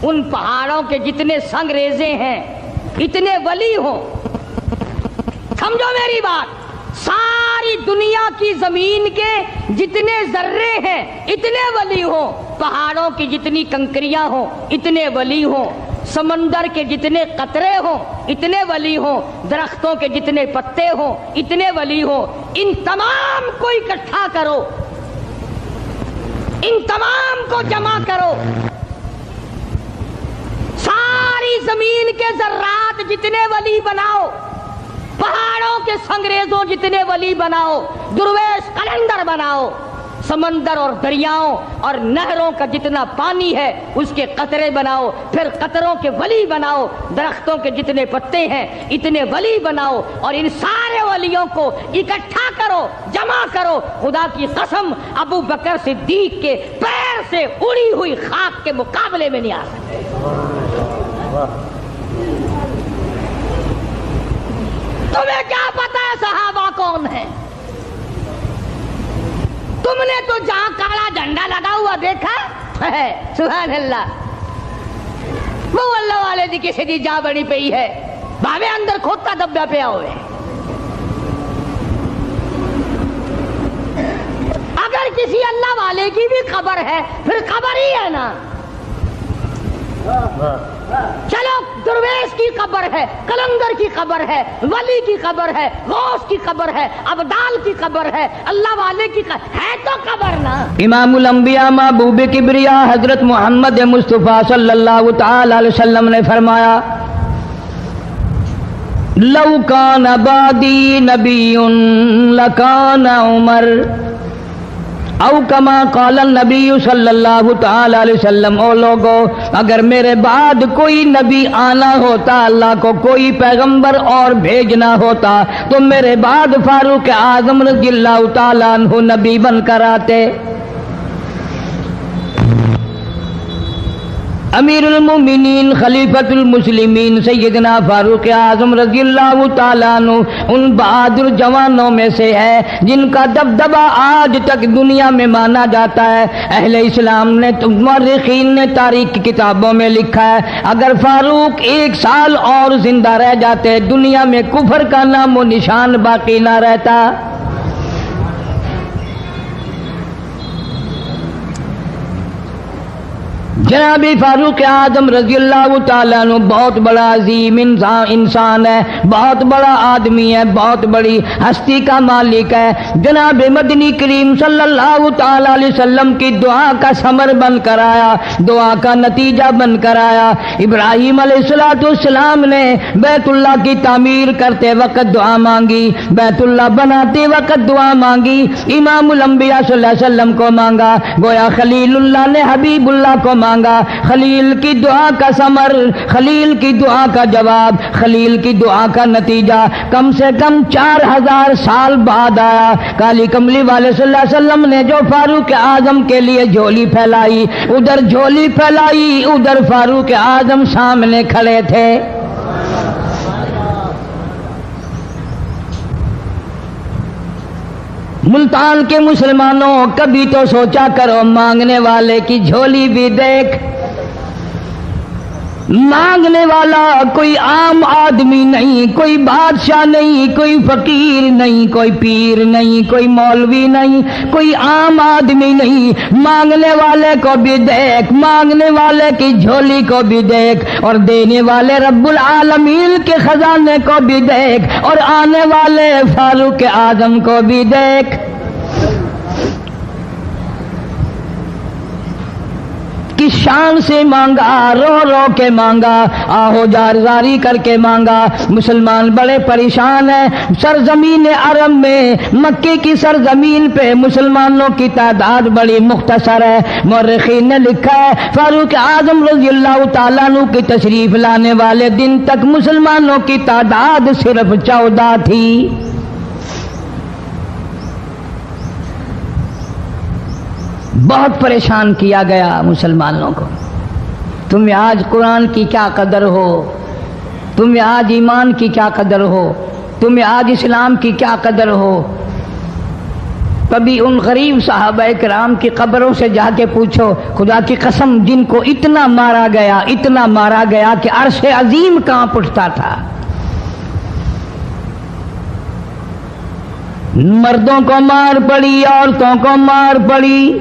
ان پہاڑوں کے جتنے سنگ ریزے ہیں, اتنے ولی ہوں, سمجھو میری بات، ساری دنیا کی زمین کے جتنے ذرے ہیں اتنے ولی ہوں، پہاڑوں کی جتنی کنکریاں ہوں اتنے ولی ہوں، سمندر کے جتنے قطرے ہوں اتنے ولی ہوں، درختوں کے جتنے پتے ہوں اتنے ولی ہوں، ان تمام کو اکٹھا کرو، ان تمام کو جمع کرو، ساری زمین کے ذرات جتنے ولی بناؤ، پہاڑوں کے سنگریزوں جتنے ولی بناؤ، درویش قلندر بناؤ، سمندر اور دریاؤں اور نہروں کا جتنا پانی ہے اس کے قطرے بناؤ، پھر قطروں کے ولی بناؤ، درختوں کے جتنے پتے ہیں اتنے ولی بناؤ، اور ان سارے ولیوں کو اکٹھا کرو، جمع کرو، خدا کی قسم ابو بکر صدیق کے پیر سے اڑی ہوئی خاک کے مقابلے میں نہیں آ سکتے۔ تمہیں کیا پتا ہے صحابہ کون ہے؟ تم نے تو جہاں کالا جھنڈا لگا ہوا دیکھا ہے، سبحان اللہ، وہ اللہ والے دی کسی دی جا بنی پئی ہے، بھاوے اندر کھوتا دبیا پیا ہوئے۔ اگر کسی اللہ والے کی بھی قبر ہے پھر قبر ہی ہے نا۔ چلو درویش کی قبر ہے، قلندر کی قبر ہے، ولی کی قبر ہے، غوث کی قبر ہے، ابدال کی قبر ہے، اللہ والے کی قبر ہے، تو قبر نا۔ امام الانبیاء محبوب کبریا حضرت محمد مصطفیٰ صلی اللہ تعالی علیہ وسلم نے فرمایا، لو کان بعدی نبی لکان عمر، او کما قال النبی صلی اللہ تعالی علیہ وسلم، او لوگو اگر میرے بعد کوئی نبی آنا ہوتا، اللہ کو کوئی پیغمبر اور بھیجنا ہوتا تو میرے بعد فاروق اعظم رضی اللہ تعالیٰ عنہ نبی بن کر آتے۔ امیر المومنین خلیفۃ المسلمین سیدنا فاروق اعظم رضی اللہ تعالیٰ عنہ ان بہادر جوانوں میں سے ہے جن کا دبدبہ آج تک دنیا میں مانا جاتا ہے۔ اہل اسلام نے، مورخین نے تاریخ کی کتابوں میں لکھا ہے، اگر فاروق 1 سال اور زندہ رہ جاتے دنیا میں کفر کا نام و نشان باقی نہ رہتا۔ جناب فاروق اعظم رضی اللہ تعالیٰ عنہ بہت بڑا عظیم انسان ہے، بہت بڑا آدمی ہے، بہت بڑی ہستی کا مالک ہے۔ جناب مدنی کریم صلی اللہ تعالیٰ علیہ وسلم کی دعا کا ثمر بن کر آیا، دعا کا نتیجہ بن کر آیا۔ ابراہیم علیہ السلام نے بیت اللہ کی تعمیر کرتے وقت دعا مانگی، بیت اللہ بناتے وقت دعا مانگی، امام الانبیاء صلی اللہ علیہ وسلم کو مانگا، گویا خلیل اللہ نے حبیب اللہ کو مانگا۔ خلیل کی دعا کا ثمر، خلیل کی دعا کا جواب، خلیل کی دعا کا نتیجہ کم سے کم 4000 سال بعد آیا۔ کالی کملی والے صلی اللہ علیہ وسلم نے جو فاروق اعظم کے لیے جھولی پھیلائی، ادھر جھولی پھیلائی، ادھر فاروق اعظم سامنے کھڑے تھے۔ ملتان کے مسلمانوں کبھی تو سوچا کرو، مانگنے والے کی جھولی بھی دیکھ۔ مانگنے والا کوئی عام آدمی نہیں، کوئی بادشاہ نہیں، کوئی فقیر نہیں، کوئی پیر نہیں، کوئی مولوی نہیں، کوئی عام آدمی نہیں۔ مانگنے والے کو بھی دیکھ، مانگنے والے کی جھولی کو بھی دیکھ، اور دینے والے رب العالمین کے خزانے کو بھی دیکھ، اور آنے والے فاروق اعظم کو بھی دیکھ۔ کس شان سے مانگا، رو رو کے مانگا، آہو جار زاری کر کے مانگا۔ مسلمان بڑے پریشان ہیں۔ سرزمین عرب میں، مکے کی سرزمین پہ مسلمانوں کی تعداد بڑی مختصر ہے۔ مورخین نے لکھا ہے فاروق اعظم رضی اللہ تعالیٰ عنہ کی تشریف لانے والے دن تک مسلمانوں کی تعداد صرف 14 تھی۔ بہت پریشان کیا گیا مسلمانوں کو۔ تمہیں آج قرآن کی کیا قدر ہو، تمہیں آج ایمان کی کیا قدر ہو، تمہیں آج اسلام کی کیا قدر ہو۔ کبھی ان غریب صحابہ کرام کی قبروں سے جا کے پوچھو، خدا کی قسم جن کو اتنا مارا گیا، اتنا مارا گیا کہ عرش عظیم کانپ اٹھتا تھا۔ مردوں کو مار پڑی، عورتوں کو مار پڑی،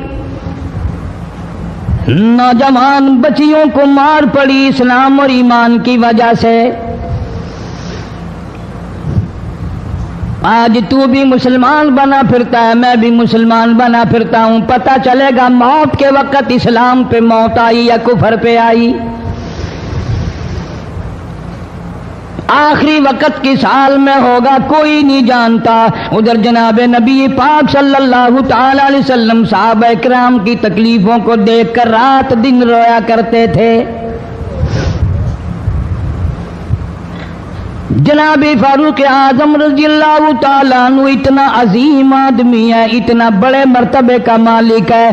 نوجوان بچیوں کو مار پڑی اسلام اور ایمان کی وجہ سے۔ آج تو بھی مسلمان بنا پھرتا ہے، میں بھی مسلمان بنا پھرتا ہوں، پتہ چلے گا موت کے وقت اسلام پہ موت آئی یا کفر پہ آئی۔ آخری وقت کی سال میں ہوگا کوئی نہیں جانتا۔ ادھر جناب نبی پاک صلی اللہ تعالی علیہ وسلم صحابہ کرام کی تکلیفوں کو دیکھ کر رات دن رویا کرتے تھے۔ جناب فاروق اعظم رضی اللہ تعالیٰ عنہ اتنا عظیم آدمی ہے، اتنا بڑے مرتبے کا مالک ہے،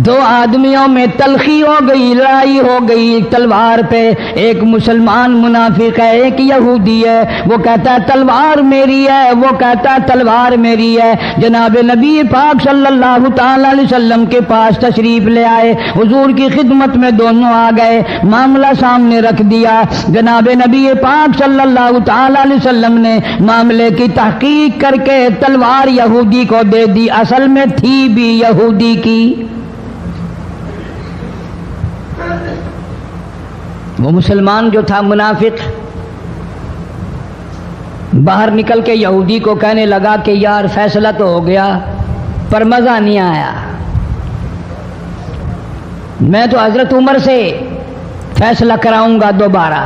دو آدمیوں میں تلخی ہو گئی، لڑائی ہو گئی تلوار پہ۔ ایک مسلمان منافق ہے، ایک یہودی ہے، وہ کہتا ہے تلوار میری ہے، وہ کہتا ہے تلوار میری ہے۔ جناب نبی پاک صلی اللہ تعالی علیہ وسلم کے پاس تشریف لے آئے، حضور کی خدمت میں دونوں آ گئے، معاملہ سامنے رکھ دیا۔ جناب نبی پاک صلی اللہ تعالی علیہ وسلم نے معاملے کی تحقیق کر کے تلوار یہودی کو دے دی، اصل میں تھی بھی یہودی کی۔ وہ مسلمان جو تھا منافق باہر نکل کے یہودی کو کہنے لگا کہ یار فیصلہ تو ہو گیا پر مزہ نہیں آیا، میں تو حضرت عمر سے فیصلہ کراؤں گا دوبارہ۔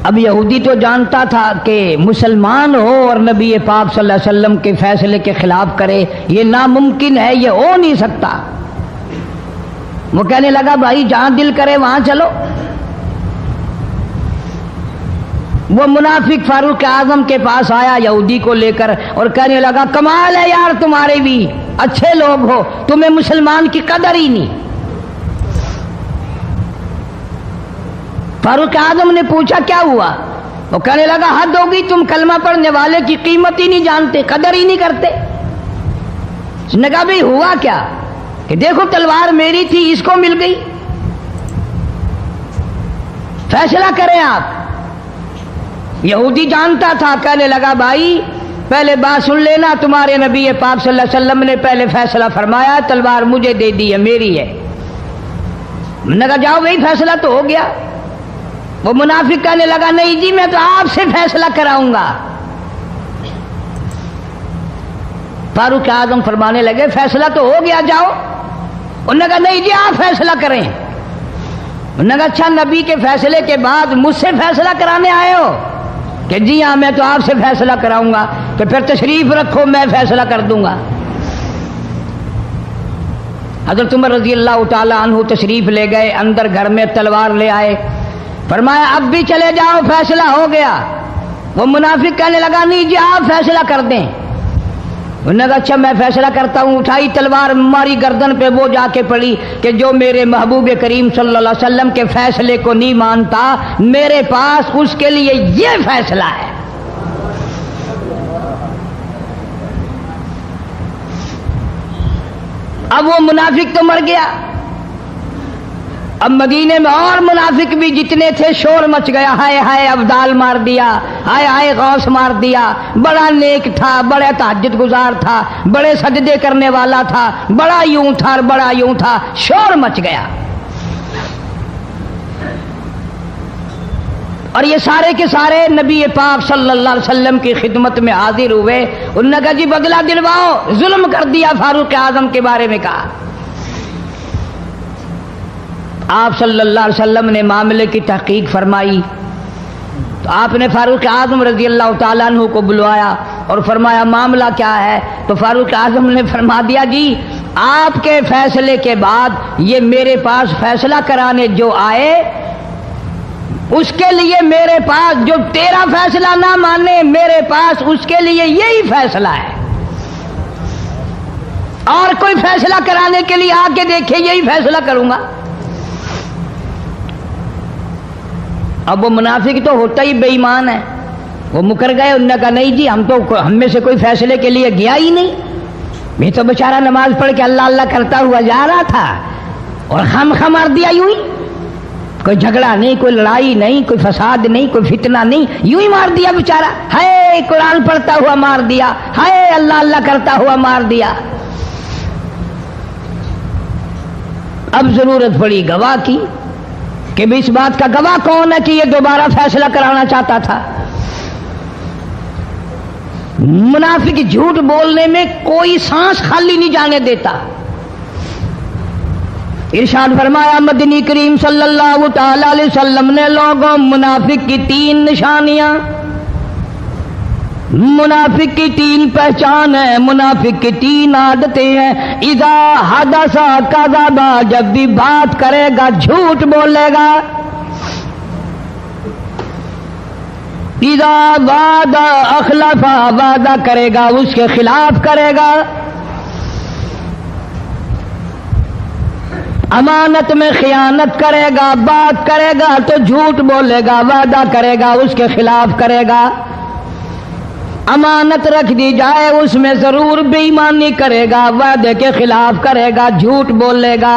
اب یہودی تو جانتا تھا کہ مسلمان ہو اور نبی پاک صلی اللہ علیہ وسلم کے فیصلے کے خلاف کرے، یہ ناممکن ہے، یہ ہو نہیں سکتا۔ وہ کہنے لگا بھائی جہاں دل کرے وہاں چلو۔ وہ منافق فاروق اعظم کے پاس آیا یہودی کو لے کر اور کہنے لگا کمال ہے یار تمہارے بھی، اچھے لوگ ہو، تمہیں مسلمان کی قدر ہی نہیں۔ فاروق اعظم نے پوچھا کیا ہوا؟ وہ کہنے لگا حد ہوگی، تم کلمہ پڑھنے والے کی قیمت ہی نہیں جانتے، قدر ہی نہیں کرتے۔ اس نے کہا بھائی ہوا کیا؟ کہ دیکھو تلوار میری تھی، اس کو مل گئی، فیصلہ کریں آپ۔ یہودی جانتا تھا، کہنے لگا بھائی پہلے بات سن لینا، تمہارے نبی پاک صلی اللہ علیہ وسلم نے پہلے فیصلہ فرمایا، تلوار مجھے دے دی ہے، میری ہے۔ میں نے کہا جاؤ بھائی فیصلہ تو ہو گیا۔ وہ منافق کہنے لگا نہیں جی میں تو آپ سے فیصلہ کراؤں گا۔ فاروق اعظم فرمانے لگے فیصلہ تو ہو گیا جاؤ۔ انہوں نے کہا نہیں جی آپ فیصلہ کریں۔ انہوں نے کہا اچھا نبی کے فیصلے کے بعد مجھ سے فیصلہ کرانے آئے ہو؟ کہ جی ہاں میں تو آپ سے فیصلہ کراؤں گا، کہ پھر تشریف رکھو میں فیصلہ کر دوں گا۔ حضرت عمر رضی اللہ تعالی عنہ تشریف لے گئے، اندر گھر میں تلوار لے آئے، فرمایا اب بھی چلے جاؤ فیصلہ ہو گیا۔ وہ منافق کہنے لگا نہیں جی آپ فیصلہ کر دیں۔ انہوں نے کہا اچھا میں فیصلہ کرتا ہوں۔ اٹھائی تلوار، ماری گردن پہ، وہ جا کے پڑی کہ جو میرے محبوب کریم صلی اللہ علیہ وسلم کے فیصلے کو نہیں مانتا، میرے پاس اس کے لیے یہ فیصلہ ہے۔ اب وہ منافق تو مر گیا، اب مدینے میں اور منافق بھی جتنے تھے شور مچ گیا، ہائے ہائے ابدال مار دیا، ہائے ہائے غوث مار دیا، بڑا نیک تھا، بڑا تہجد گزار تھا، بڑے سجدے کرنے والا تھا، بڑا یوں تھا اور بڑا یوں تھا، شور مچ گیا۔ اور یہ سارے کے سارے نبی پاک صلی اللہ علیہ وسلم کی خدمت میں حاضر ہوئے۔ انہوں نے کہا جی بدلہ دلواؤ، ظلم کر دیا فاروق اعظم کے بارے میں کہا۔ آپ صلی اللہ علیہ وسلم نے معاملے کی تحقیق فرمائی تو آپ نے فاروق اعظم رضی اللہ تعالیٰ عنہ کو بلوایا اور فرمایا معاملہ کیا ہے؟ تو فاروق اعظم نے فرما دیا جی آپ کے فیصلے کے بعد یہ میرے پاس فیصلہ کرانے جو آئے، اس کے لیے میرے پاس جو تیرا فیصلہ نہ مانے، میرے پاس اس کے لیے یہی فیصلہ ہے، اور کوئی فیصلہ کرانے کے لیے آ کے دیکھے یہی فیصلہ کروں گا۔ اب وہ منافق تو ہوتا ہی بے ایمان ہے، وہ مکر گئے۔ انہوں نے کہا نہیں جی ہم میں سے کوئی فیصلے کے لیے گیا ہی نہیں، میں تو بیچارہ نماز پڑھ کے اللہ اللہ کرتا ہوا جا رہا تھا اور خم مار دیا یوں ہی، کوئی جھگڑا نہیں، کوئی لڑائی نہیں، کوئی فساد نہیں، کوئی فتنہ نہیں، یوں ہی مار دیا بیچارہ. ہے قرآن پڑھتا ہوا مار دیا، ہے اللہ اللہ کرتا ہوا مار دیا. اب ضرورت پڑی گواہ کی کہ بھی اس بات کا گواہ کون ہے کہ یہ دوبارہ فیصلہ کرانا چاہتا تھا. منافق جھوٹ بولنے میں کوئی سانس خالی نہیں جانے دیتا. ارشاد فرمایا مدنی کریم صلی اللہ تعالی علیہ وسلم نے لوگوں منافق کی 3 نشانیاں، منافق کی 3 پہچان ہے، منافق کی 3 عادتیں ہیں. اذا حدث کذب، جب بھی بات کرے گا جھوٹ بولے گا. اذا وعد اخلف، وعدہ کرے گا اس کے خلاف کرے گا. امانت میں خیانت کرے گا، بات کرے گا تو جھوٹ بولے گا، وعدہ کرے گا اس کے خلاف کرے گا. امانت رکھ دی جائے اس میں ضرور بے ایمانی کرے گا، وعدے کے خلاف کرے گا، جھوٹ بولے گا.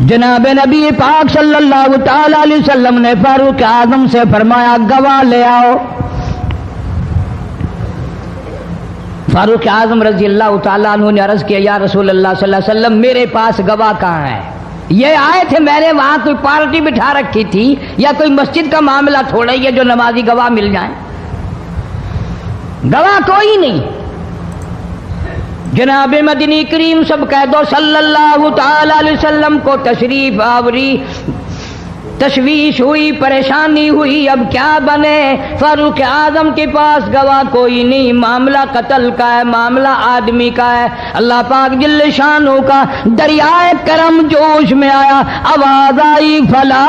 جناب نبی پاک صلی اللہ تعالی علیہ وسلم نے فاروق اعظم سے فرمایا گواہ لے آؤ. فاروق اعظم رضی اللہ تعالیٰ عنہ نے عرض کیا یا رسول اللہ صلی اللہ علیہ وسلم میرے پاس گواہ کہاں ہے؟ یہ آئے تھے، میں نے وہاں کوئی پارٹی بٹھا رکھی تھی یا کوئی مسجد کا معاملہ تھوڑا ہی ہے جو نمازی گواہ مل جائیں. گواہ کوئی نہیں. جناب مدنی کریم سب کہہ دو صلی اللہ تعالی علیہ وسلم کو تشریف آوری، تشویش ہوئی، پریشانی ہوئی، اب کیا بنے؟ فاروق اعظم کے پاس گواہ کوئی نہیں، معاملہ قتل کا ہے، معاملہ آدمی کا ہے. اللہ پاک جل شانہ کا دریائے کرم جوش میں آیا، آواز آئی فلا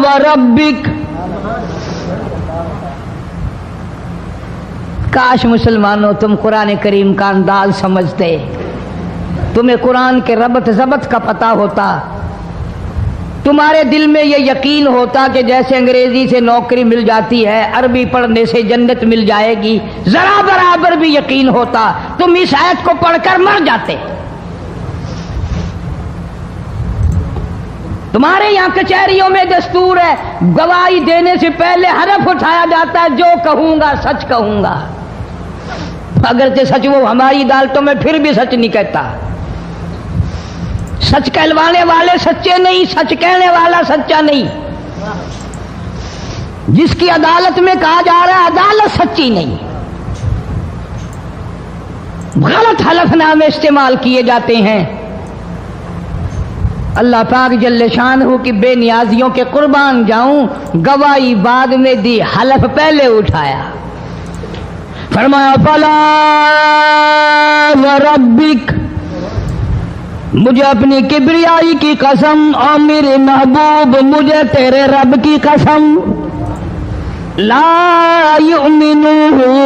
وربک. کاش مسلمانوں تم قرآن کریم کا انداز سمجھتے، تمہیں قرآن کے ربط ضبط کا پتہ ہوتا، تمہارے دل میں یہ یقین ہوتا کہ جیسے انگریزی سے نوکری مل جاتی ہے، عربی پڑھنے سے جنت مل جائے گی، ذرا برابر بھی یقین ہوتا تم اس آیت کو پڑھ کر مر جاتے. تمہارے یہاں کچہریوں میں دستور ہے گواہی دینے سے پہلے حرف اٹھایا جاتا ہے، جو کہوں گا سچ کہوں گا. اگرچہ سچ وہ ہماری عدالتوں میں پھر بھی سچ نہیں کہتا. سچ کہلوانے والے سچے نہیں، سچ کہنے والا سچا نہیں. جس کی عدالت میں کہا جا رہا ہے عدالت سچی نہیں، غلط حلف نامے استعمال کیے جاتے ہیں. اللہ پاک جل شانہ کی بے نیازیوں کے قربان جاؤں، گواہی بعد میں دی، حلف پہلے اٹھایا. فرمایا فلا وربک، مجھے اپنی کبریائی کی قسم اور میرے محبوب مجھے تیرے رب کی قسم، لا یؤمنون،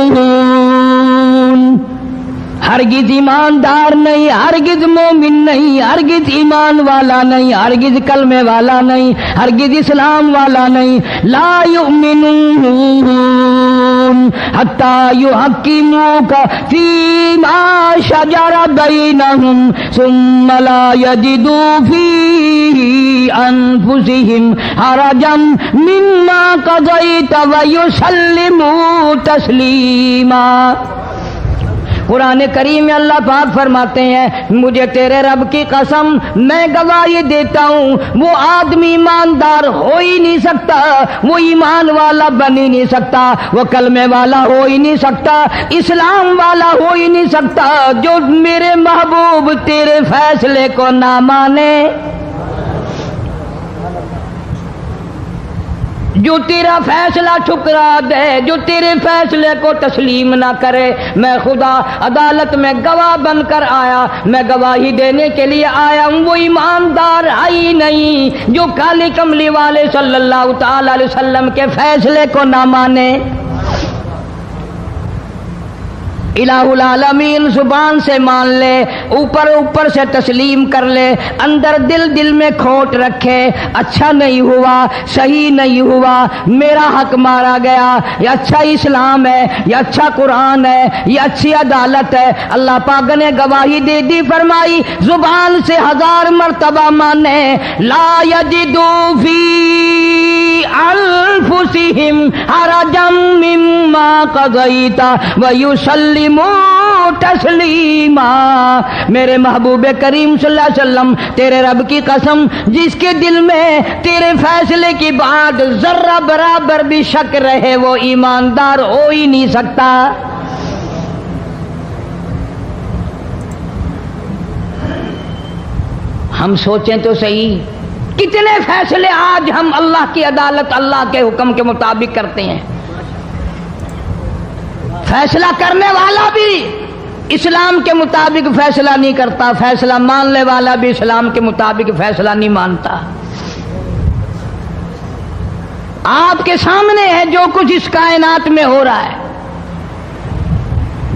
ہرگز ایماندار نہیں، ہرگز مومن نہیں، ہرگز ایمان والا نہیں، ہرگز کلمے والا نہیں، ہرگز اسلام والا نہیں. لا یؤمنون حتی یحکموک فیما شجر بینہم ثم لا یجدوا فی انفسہم حرجا مما قضیت ویسلموا تسلیما. قرآن کریم میں اللہ پاک فرماتے ہیں مجھے تیرے رب کی قسم میں گواہی دیتا ہوں وہ آدمی ایماندار ہو ہی نہیں سکتا، وہ ایمان والا بن ہی نہیں سکتا، وہ کلمے والا ہو ہی نہیں سکتا، اسلام والا ہو ہی نہیں سکتا جو میرے محبوب تیرے فیصلے کو نہ مانے، جو تیرا فیصلہ ٹھکرا دے، جو تیرے فیصلے کو تسلیم نہ کرے. میں خدا عدالت میں گواہ بن کر آیا، میں گواہی دینے کے لیے آیا ہوں، وہ ایماندار ہی نہیں جو کالی کملی والے صلی اللہ تعالی علیہ وسلم کے فیصلے کو نہ مانے. الہ العالمین زبان سے مان لے، اوپر اوپر سے تسلیم کر لے، اندر دل میں کھوٹ رکھے، اچھا نہیں ہوا، صحیح نہیں ہوا، میرا حق مارا گیا، یہ اچھا اسلام ہے، یہ اچھا قرآن ہے، یہ اچھی عدالت ہے۔ اللہ پاک نے گواہی دے دی، فرمائی زبان سے 1000 مرتبہ مانے، لا یجدو فی انفسہم حرجا مما قضیت ویسلموا تسلیما۔ میرے محبوب کریم صلی اللہ علیہ وسلم، تیرے رب کی قسم، جس کے دل میں تیرے فیصلے کی بات ذرہ برابر بھی شک رہے وہ ایماندار ہو ہی نہیں سکتا۔ ہم سوچیں تو صحیح، کتنے فیصلے آج ہم اللہ کی عدالت، اللہ کے حکم کے مطابق کرتے ہیں۔ فیصلہ کرنے والا بھی اسلام کے مطابق فیصلہ نہیں کرتا، فیصلہ ماننے والا بھی اسلام کے مطابق فیصلہ نہیں مانتا۔ آپ کے سامنے ہے جو کچھ اس کائنات میں ہو رہا ہے۔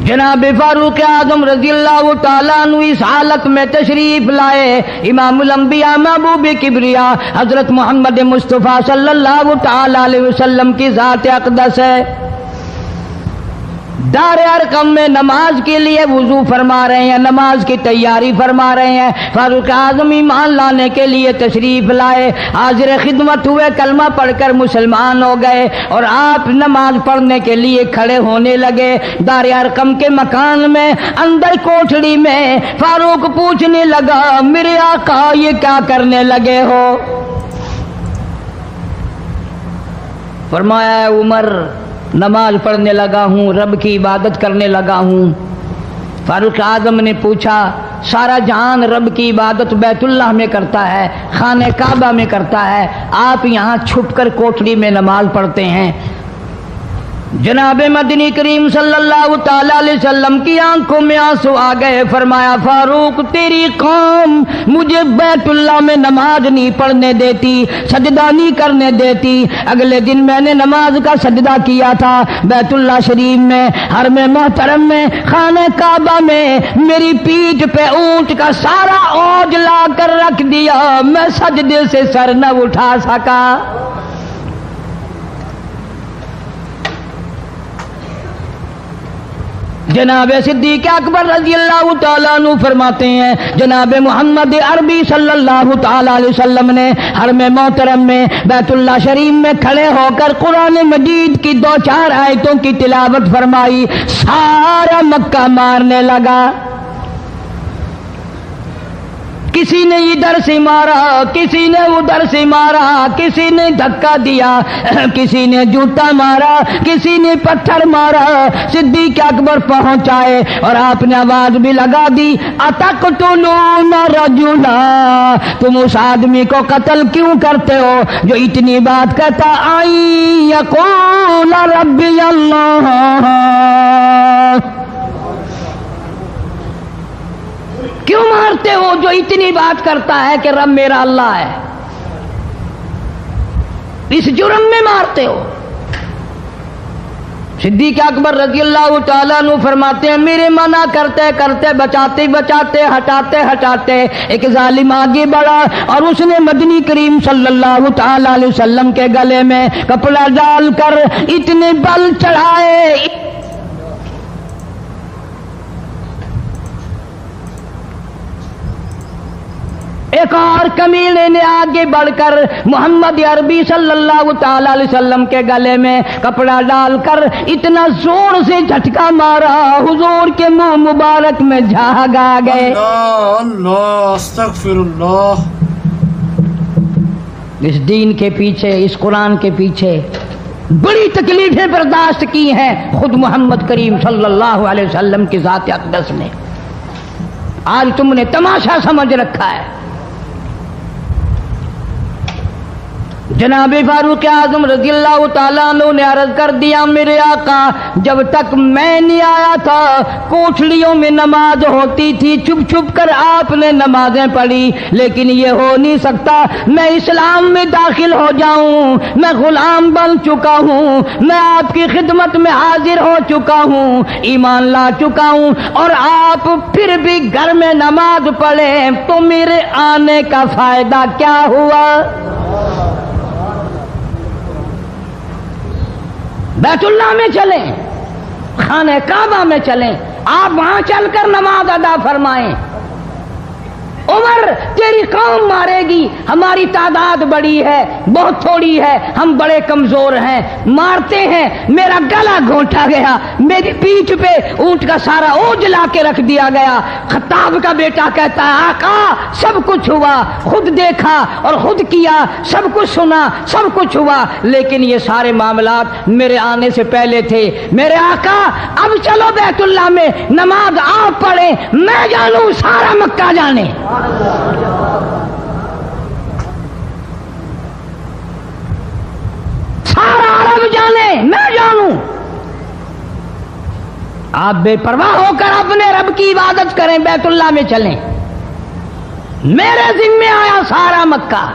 جناب فاروق اعظم رضی اللہ تعالیٰ عنہ اس حالت میں تشریف لائے، امام الانبیاء محبوب کبریا حضرت محمد مصطفیٰ صلی اللہ تعالیٰ علیہ وسلم کی ذات اقدس ہے۔ دار ارقم میں نماز کے لیے وضو فرما رہے ہیں، نماز کی تیاری فرما رہے ہیں۔ فاروق اعظم ایمان لانے کے لیے تشریف لائے، حاضر خدمت ہوئے، کلمہ پڑھ کر مسلمان ہو گئے، اور آپ نماز پڑھنے کے لیے کھڑے ہونے لگے۔ دار ارقم کے مکان میں اندر کوٹھڑی میں فاروق پوچھنے لگا، میرے آقا یہ کیا کرنے لگے ہو؟ فرمایا اے عمر، نماز پڑھنے لگا ہوں، رب کی عبادت کرنے لگا ہوں۔ فاروق اعظم نے پوچھا، سارا جہان رب کی عبادت بیت اللہ میں کرتا ہے، خانہ کعبہ میں کرتا ہے، آپ یہاں چھپ کر کوٹھڑی میں نماز پڑھتے ہیں؟ جناب مدنی کریم صلی اللہ تعالیٰ علیہ وسلم کی آنکھوں میں آنسو آ گئے۔ فرمایا فاروق، تیری قوم مجھے بیت اللہ میں نماز نہیں پڑھنے دیتی، سجدہ نہیں کرنے دیتی۔ اگلے دن میں نے نماز کا سجدہ کیا تھا بیت اللہ شریف میں، حرم محترم میں، خانہ کعبہ میں، میری پیٹھ پہ اونٹ کا سارا اوج لا کر رکھ دیا، میں سجدے سے سر نہ اٹھا سکا۔ جناب صدیق اکبر رضی اللہ تعالیٰ عنہ فرماتے ہیں، جناب محمد عربی صلی اللہ تعالیٰ علیہ وسلم نے حرم محترم میں بیت اللہ شریف میں کھڑے ہو کر قرآن مجید کی 2-4 آیتوں کی تلاوت فرمائی، سارا مکہ مارنے لگا۔ کسی نے ادھر سے مارا، کسی نے ادھر سے مارا، کسی نے دھکا دیا، کسی نے جوتا مارا، کسی نے پتھر مارا۔ صدیق اکبر پہنچائے اور آپ نے آواز بھی لگا دی، اتقتلون رجلا، تم اس آدمی کو قتل کیوں کرتے ہو جو اتنی بات کہتا، آئی یقول ربی اللہ، کیوں مارتے ہو جو اتنی بات کرتا ہے کہ رب میرا اللہ ہے؟ اس جرم میں مارتے ہو۔ صدیق اکبر رضی اللہ تعالیٰ عنہ فرماتے ہیں، میرے منع کرتے کرتے، بچاتے بچاتے، ہٹاتے ہٹاتے، ایک ظالم آگے بڑھا اور اس نے مدنی کریم صلی اللہ تعالیٰ علیہ وسلم کے گلے میں کپڑا ڈال کر اتنے بل چڑھائے۔ ایک اور کمینے نے آگے بڑھ کر محمد عربی صلی اللہ تعالی علیہ وسلم کے گلے میں کپڑا ڈال کر اتنا زور سے جھٹکا مارا، حضور کے منہ مبارک میں جھاگ آ گئے۔ اللہ اللہ استغفر اللہ۔ اس دین کے پیچھے، اس قرآن کے پیچھے بڑی تکلیفیں برداشت کی ہیں خود محمد کریم صلی اللہ علیہ وسلم کی ذات اقدس نے۔ آج تم نے تماشا سمجھ رکھا ہے۔ جناب فاروق اعظم رضی اللہ تعالیٰ عنہ نے عرض کر دیا میرے آقا جب تک میں نہیں آیا تھا کوٹھلیوں میں نماز ہوتی تھی، چھپ چھپ کر آپ نے نمازیں پڑھی، لیکن یہ ہو نہیں سکتا، میں اسلام میں داخل ہو جاؤں، میں غلام بن چکا ہوں، میں آپ کی خدمت میں حاضر ہو چکا ہوں، ایمان لا چکا ہوں، اور آپ پھر بھی گھر میں نماز پڑھیں تو میرے آنے کا فائدہ کیا ہوا؟ بیت اللہ میں چلیں، خانہ کعبہ میں چلیں، آپ وہاں چل کر نماز ادا فرمائیں۔ عمر تیری قوم مارے گی، ہماری تعداد بڑی ہے، بہت تھوڑی ہے، ہم بڑے کمزور ہیں، مارتے ہیں، میرا گلا گھونٹا گیا، میری پیٹھ پہ اونٹ کا سارا اوج لا کے رکھ دیا گیا۔ خطاب کا بیٹا کہتا ہے آقا سب کچھ ہوا، خود دیکھا اور خود کیا، سب کچھ سنا، سب کچھ ہوا، لیکن یہ سارے معاملات میرے آنے سے پہلے تھے۔ میرے آقا اب چلو بیت اللہ میں نماز آپ پڑھیں، میں جانوں سارا مکہ جانے۔ سارا عرب جانے، میں جانوں۔ آپ بے پرواہ ہو کر اپنے رب کی عبادت کریں، بیت اللہ میں چلیں، میرے ذمہ آیا سارا مکہ۔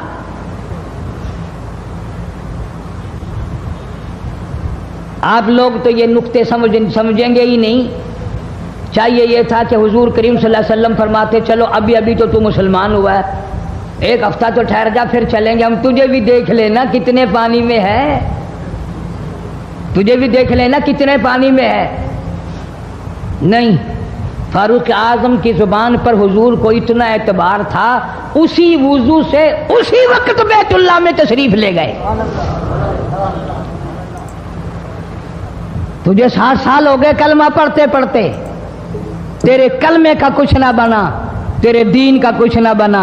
آپ لوگ تو یہ نقطے سمجھیں گے ہی نہیں۔ چاہیے یہ تھا کہ حضور کریم صلی اللہ علیہ وسلم فرماتے چلو ابھی تو مسلمان ہوا ہے، ایک ہفتہ تو ٹھہر جا پھر چلیں گے، ہم تجھے بھی دیکھ لینا کتنے پانی میں ہے، تجھے بھی دیکھ لینا کتنے پانی میں ہے۔ نہیں، فاروق اعظم کی زبان پر حضور کو اتنا اعتبار تھا، اسی وضو سے اسی وقت بیت اللہ میں تشریف لے گئے۔ تجھے 60 سال ہو گئے کلمہ پڑھتے پڑھتے، تیرے کلمے کا کچھ نہ بنا، تیرے دین کا کچھ نہ بنا،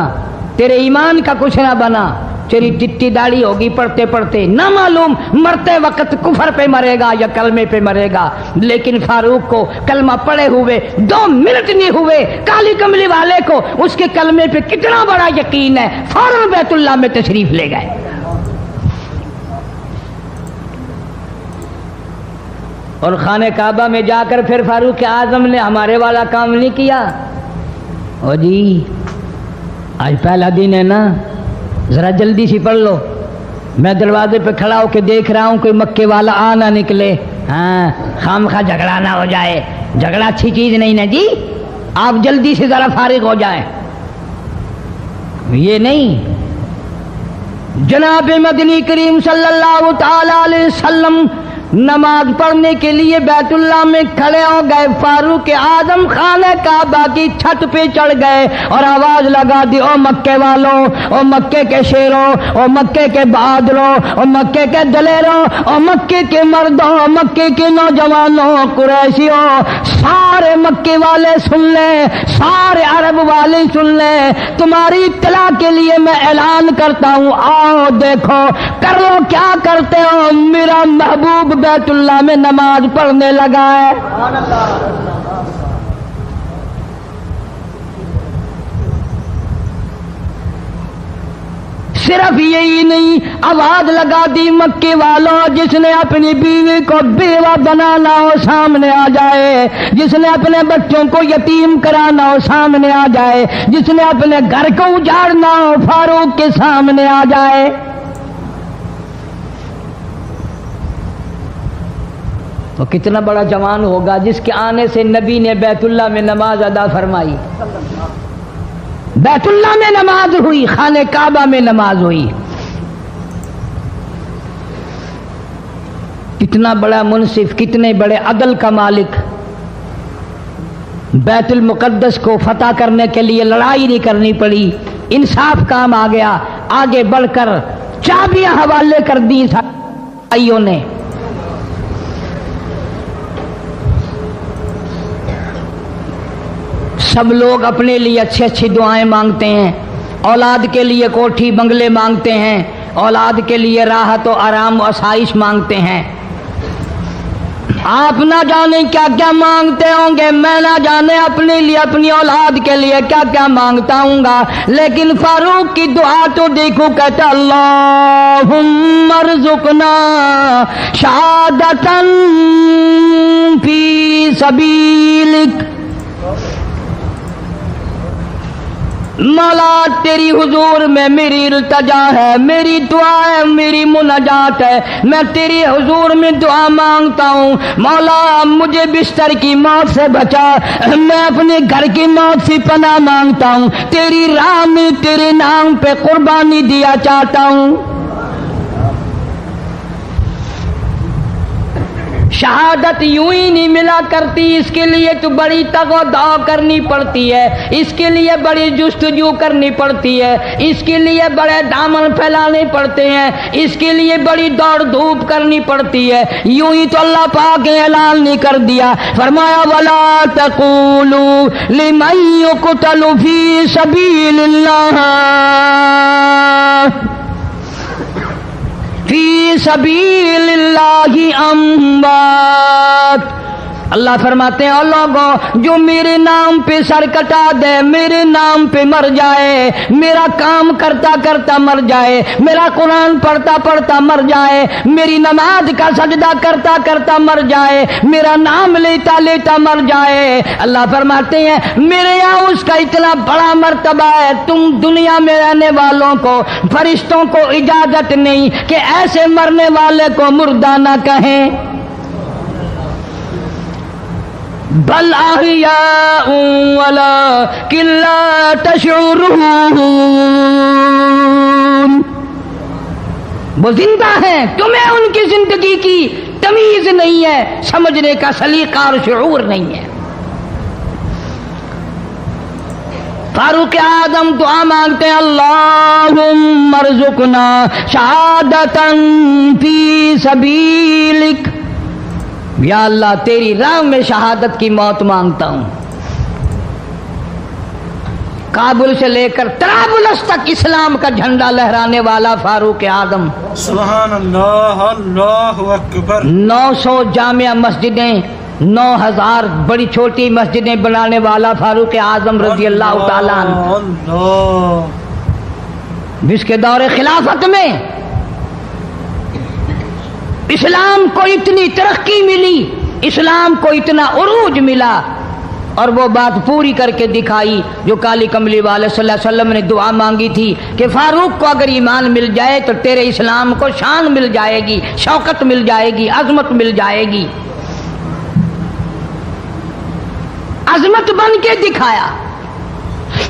تیرے ایمان کا کچھ نہ بنا، تیری چٹی داڑھی ہوگی پڑھتے پڑھتے، نہ معلوم مرتے وقت کفر پہ مرے گا یا کلمے پہ مرے گا۔ لیکن فاروق کو کلمہ پڑھے ہوئے 2 منٹ نہیں ہوئے، کالی کملی والے کو اس کے کلمے پہ کتنا بڑا یقین ہے، فوراً بیت اللہ میں تشریف لے گئے۔ اور خانہ کعبہ میں جا کر پھر فاروق اعظم نے ہمارے والا کام نہیں کیا، او جی آج پہلا دن ہے نا، ذرا جلدی سی پڑھ لو، میں دروازے پہ کھڑا ہو کے دیکھ رہا ہوں کوئی مکے والا آ نہ نکلے، ہاں خامخواہ جھگڑا نہ ہو جائے، جھگڑا اچھی چیز نہیں نا جی، آپ جلدی سے ذرا فارغ ہو جائیں۔ یہ نہیں، جناب مدنی کریم صلی اللہ تعالی علیہ وسلم نماز پڑھنے کے لیے بیت اللہ میں کھڑے ہو گئے، فاروق اعظم خانہ کعبہ کی چھت پہ چڑھ گئے اور آواز لگا دی، او مکے والوں، او مکے کے شیروں، او مکے کے بہادروں، او مکے کے دلیروں، او مکے کے مردوں، او مکے کے نوجوانوں، قریشیوں، سارے مکے والے سن لیں، سارے عرب والے سن لیں، تمہاری اطلاع کے لیے میں اعلان کرتا ہوں، آؤ دیکھو کر لو کیا کرتے ہو، میرا محبوب بیت اللہ میں نماز پڑھنے لگا ہے۔ صرف یہی نہیں، آواز لگا دی مکے والوں، جس نے اپنی بیوی کو بیوہ بنانا ہو سامنے آ جائے، جس نے اپنے بچوں کو یتیم کرانا ہو سامنے آ جائے، جس نے اپنے گھر کو اجاڑنا ہو فاروق کے سامنے آ جائے۔ وہ کتنا بڑا جوان ہوگا جس کے آنے سے نبی نے بیت اللہ میں نماز ادا فرمائی، بیت اللہ میں نماز ہوئی، خانہ کعبہ میں نماز ہوئی۔ کتنا بڑا منصف، کتنے بڑے عدل کا مالک، بیت المقدس کو فتح کرنے کے لیے لڑائی نہیں کرنی پڑی، انصاف کام آ گیا، آگے بڑھ کر چابیاں حوالے کر دی بھائیوں نے۔ سب لوگ اپنے لیے اچھی اچھی دعائیں مانگتے ہیں، اولاد کے لیے کوٹھی بنگلے مانگتے ہیں، اولاد کے لیے راحت و آرام و آسائش مانگتے ہیں، آپ نہ جانے کیا کیا مانگتے ہوں گے، میں نہ جانے اپنے لیے اپنی اولاد کے لیے کیا کیا مانگتا ہوں گا، لیکن فاروق کی دعا تو دیکھو، کہتا اللہم ارزقنا شہادتاً فی سبیلک، مولا تیری حضور میں میری التجا ہے، میری دعا ہے، میری مناجات ہے، میں تیری حضور میں دعا مانگتا ہوں، مولا مجھے بستر کی موت سے بچا، میں اپنے گھر کی موت سے پناہ مانگتا ہوں، تیری راہ میں تیرے نام پہ قربانی دیا چاہتا ہوں۔ شہادت یوں ہی نہیں ملا کرتی، اس کے لیے تو بڑی تگ و دو کرنی پڑتی ہے، اس کے لیے بڑی جستجو کرنی پڑتی ہے، اس کے لیے بڑے دامن پھیلانے پڑتے ہیں، اس کے لیے بڑی دوڑ دھوپ کرنی پڑتی ہے، یوں ہی تو اللہ پاک نے اعلان نہیں کر دیا، فرمایا وَلَا تَقُولُوا لِمَن يُقْتَلُ فِي سَبِيلِ اللَّهِ فی سبیل اللہ اموات، اللہ فرماتے ہیں اور لوگوں جو میرے نام پہ سر کٹا دے، میرے نام پہ مر جائے، میرا کام کرتا کرتا مر جائے، میرا قرآن پڑھتا پڑھتا مر جائے، میری نماز کا سجدہ کرتا کرتا مر جائے، میرا نام لیتا لیتا مر جائے، اللہ فرماتے ہیں میرے یہاں اس کا اتنا بڑا مرتبہ ہے، تم دنیا میں رہنے والوں کو، فرشتوں کو اجازت نہیں کہ ایسے مرنے والے کو مردہ نہ کہیں، بل احیاء ولکن لا تشعرون، وہ زندہ ہیں، تمہیں ان کی زندگی کی تمیز نہیں ہے، سمجھنے کا سلیقہ اور شعور نہیں ہے۔ فاروق اعظم دعا مانگتے ہیں اللہم ارزقنا شہادتاً فی سبیلک، یا اللہ تیری راہ میں شہادت کی موت مانگتا ہوں۔ کابل سے لے کر طرابلس تک اسلام کا جھنڈا لہرانے والا فاروق اعظم، سبحان اللہ، اللہ اکبر، 900 جامع مسجدیں، 9000 بڑی چھوٹی مسجدیں بنانے والا فاروق اعظم رضی اللہ تعالیٰ عنہ، جس کے دور خلافت میں اسلام کو اتنی ترقی ملی، اسلام کو اتنا عروج ملا، اور وہ بات پوری کر کے دکھائی جو کالی کملی والے صلی اللہ علیہ وسلم نے دعا مانگی تھی کہ فاروق کو اگر ایمان مل جائے تو تیرے اسلام کو شان مل جائے گی، شوکت مل جائے گی، عظمت مل جائے گی، عظمت بن کے دکھایا،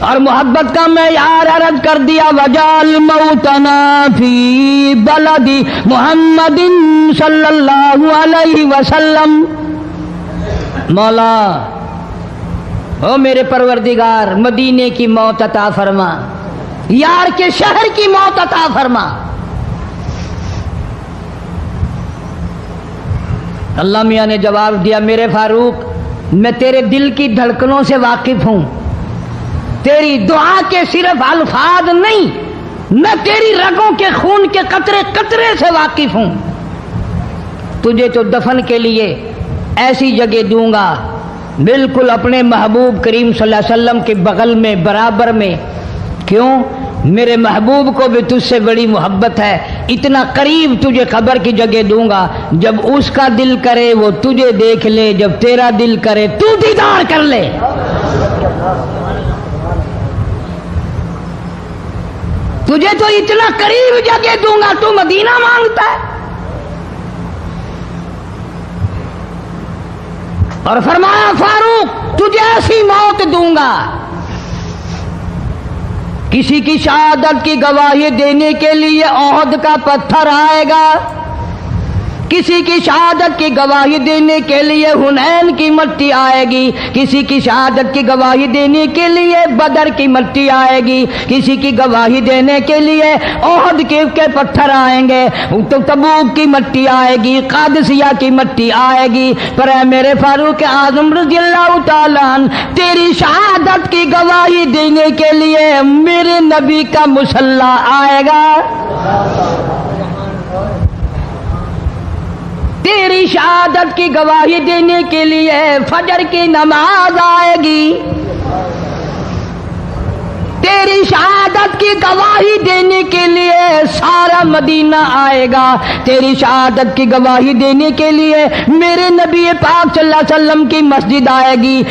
اور محبت کا معیار عرض کر دیا وجعل موتنا فی بلد محمد صلی اللہ علیہ وسلم، مولا او میرے پروردگار مدینے کی موت عطا فرما، یار کے شہر کی موت عطا فرما۔ اللہ میاں نے جواب دیا میرے فاروق میں تیرے دل کی دھڑکنوں سے واقف ہوں، تیری دعا کے صرف الفاظ نہیں، میں تیری رگوں کے خون کے قطرے قطرے سے واقف ہوں، تجھے تو دفن کے لیے ایسی جگہ دوں گا بالکل اپنے محبوب کریم صلی اللہ علیہ وسلم کے بغل میں برابر میں، کیوں؟ میرے محبوب کو بھی تجھ سے بڑی محبت ہے، اتنا قریب تجھے قبر کی جگہ دوں گا، جب اس کا دل کرے وہ تجھے دیکھ لے، جب تیرا دل کرے تو دیدار کر لے۔ تجھے تو اتنا قریب جگہ دوں گا، تو مدینہ مانگتا ہے۔ اور فرمایا فاروق تجھے ایسی موت دوں گا، کسی کی شہادت کی گواہی دینے کے لیے احد کا پتھر آئے گا، کسی کی شہادت کی گواہی دینے کے لیے حنین کی مٹی آئے گی، کسی کی شہادت کی گواہی دینے کے لیے بدر کی مٹی آئے گی، کسی کی گواہی دینے کے لیے احد کے پتھر آئیں گے، تو تبوک کی مٹی آئے گی، قادسیہ کی مٹی آئے گی، پر اے میرے فاروق اعظم رضی اللہ تعالیٰ عنہ تیری شہادت کی گواہی دینے کے لیے میرے نبی کا مصلی آئے گا، تیری شہادت کی گواہی دینے کے لیے فجر کی نماز آئے گی، تیری شہادت کی گواہی دینے کے لیے سارا مدینہ آئے گا، تیری شہادت کی گواہی دینے کے لیے میرے نبی پاک صلی اللہ علیہ وسلم کی مسجد آئے گی،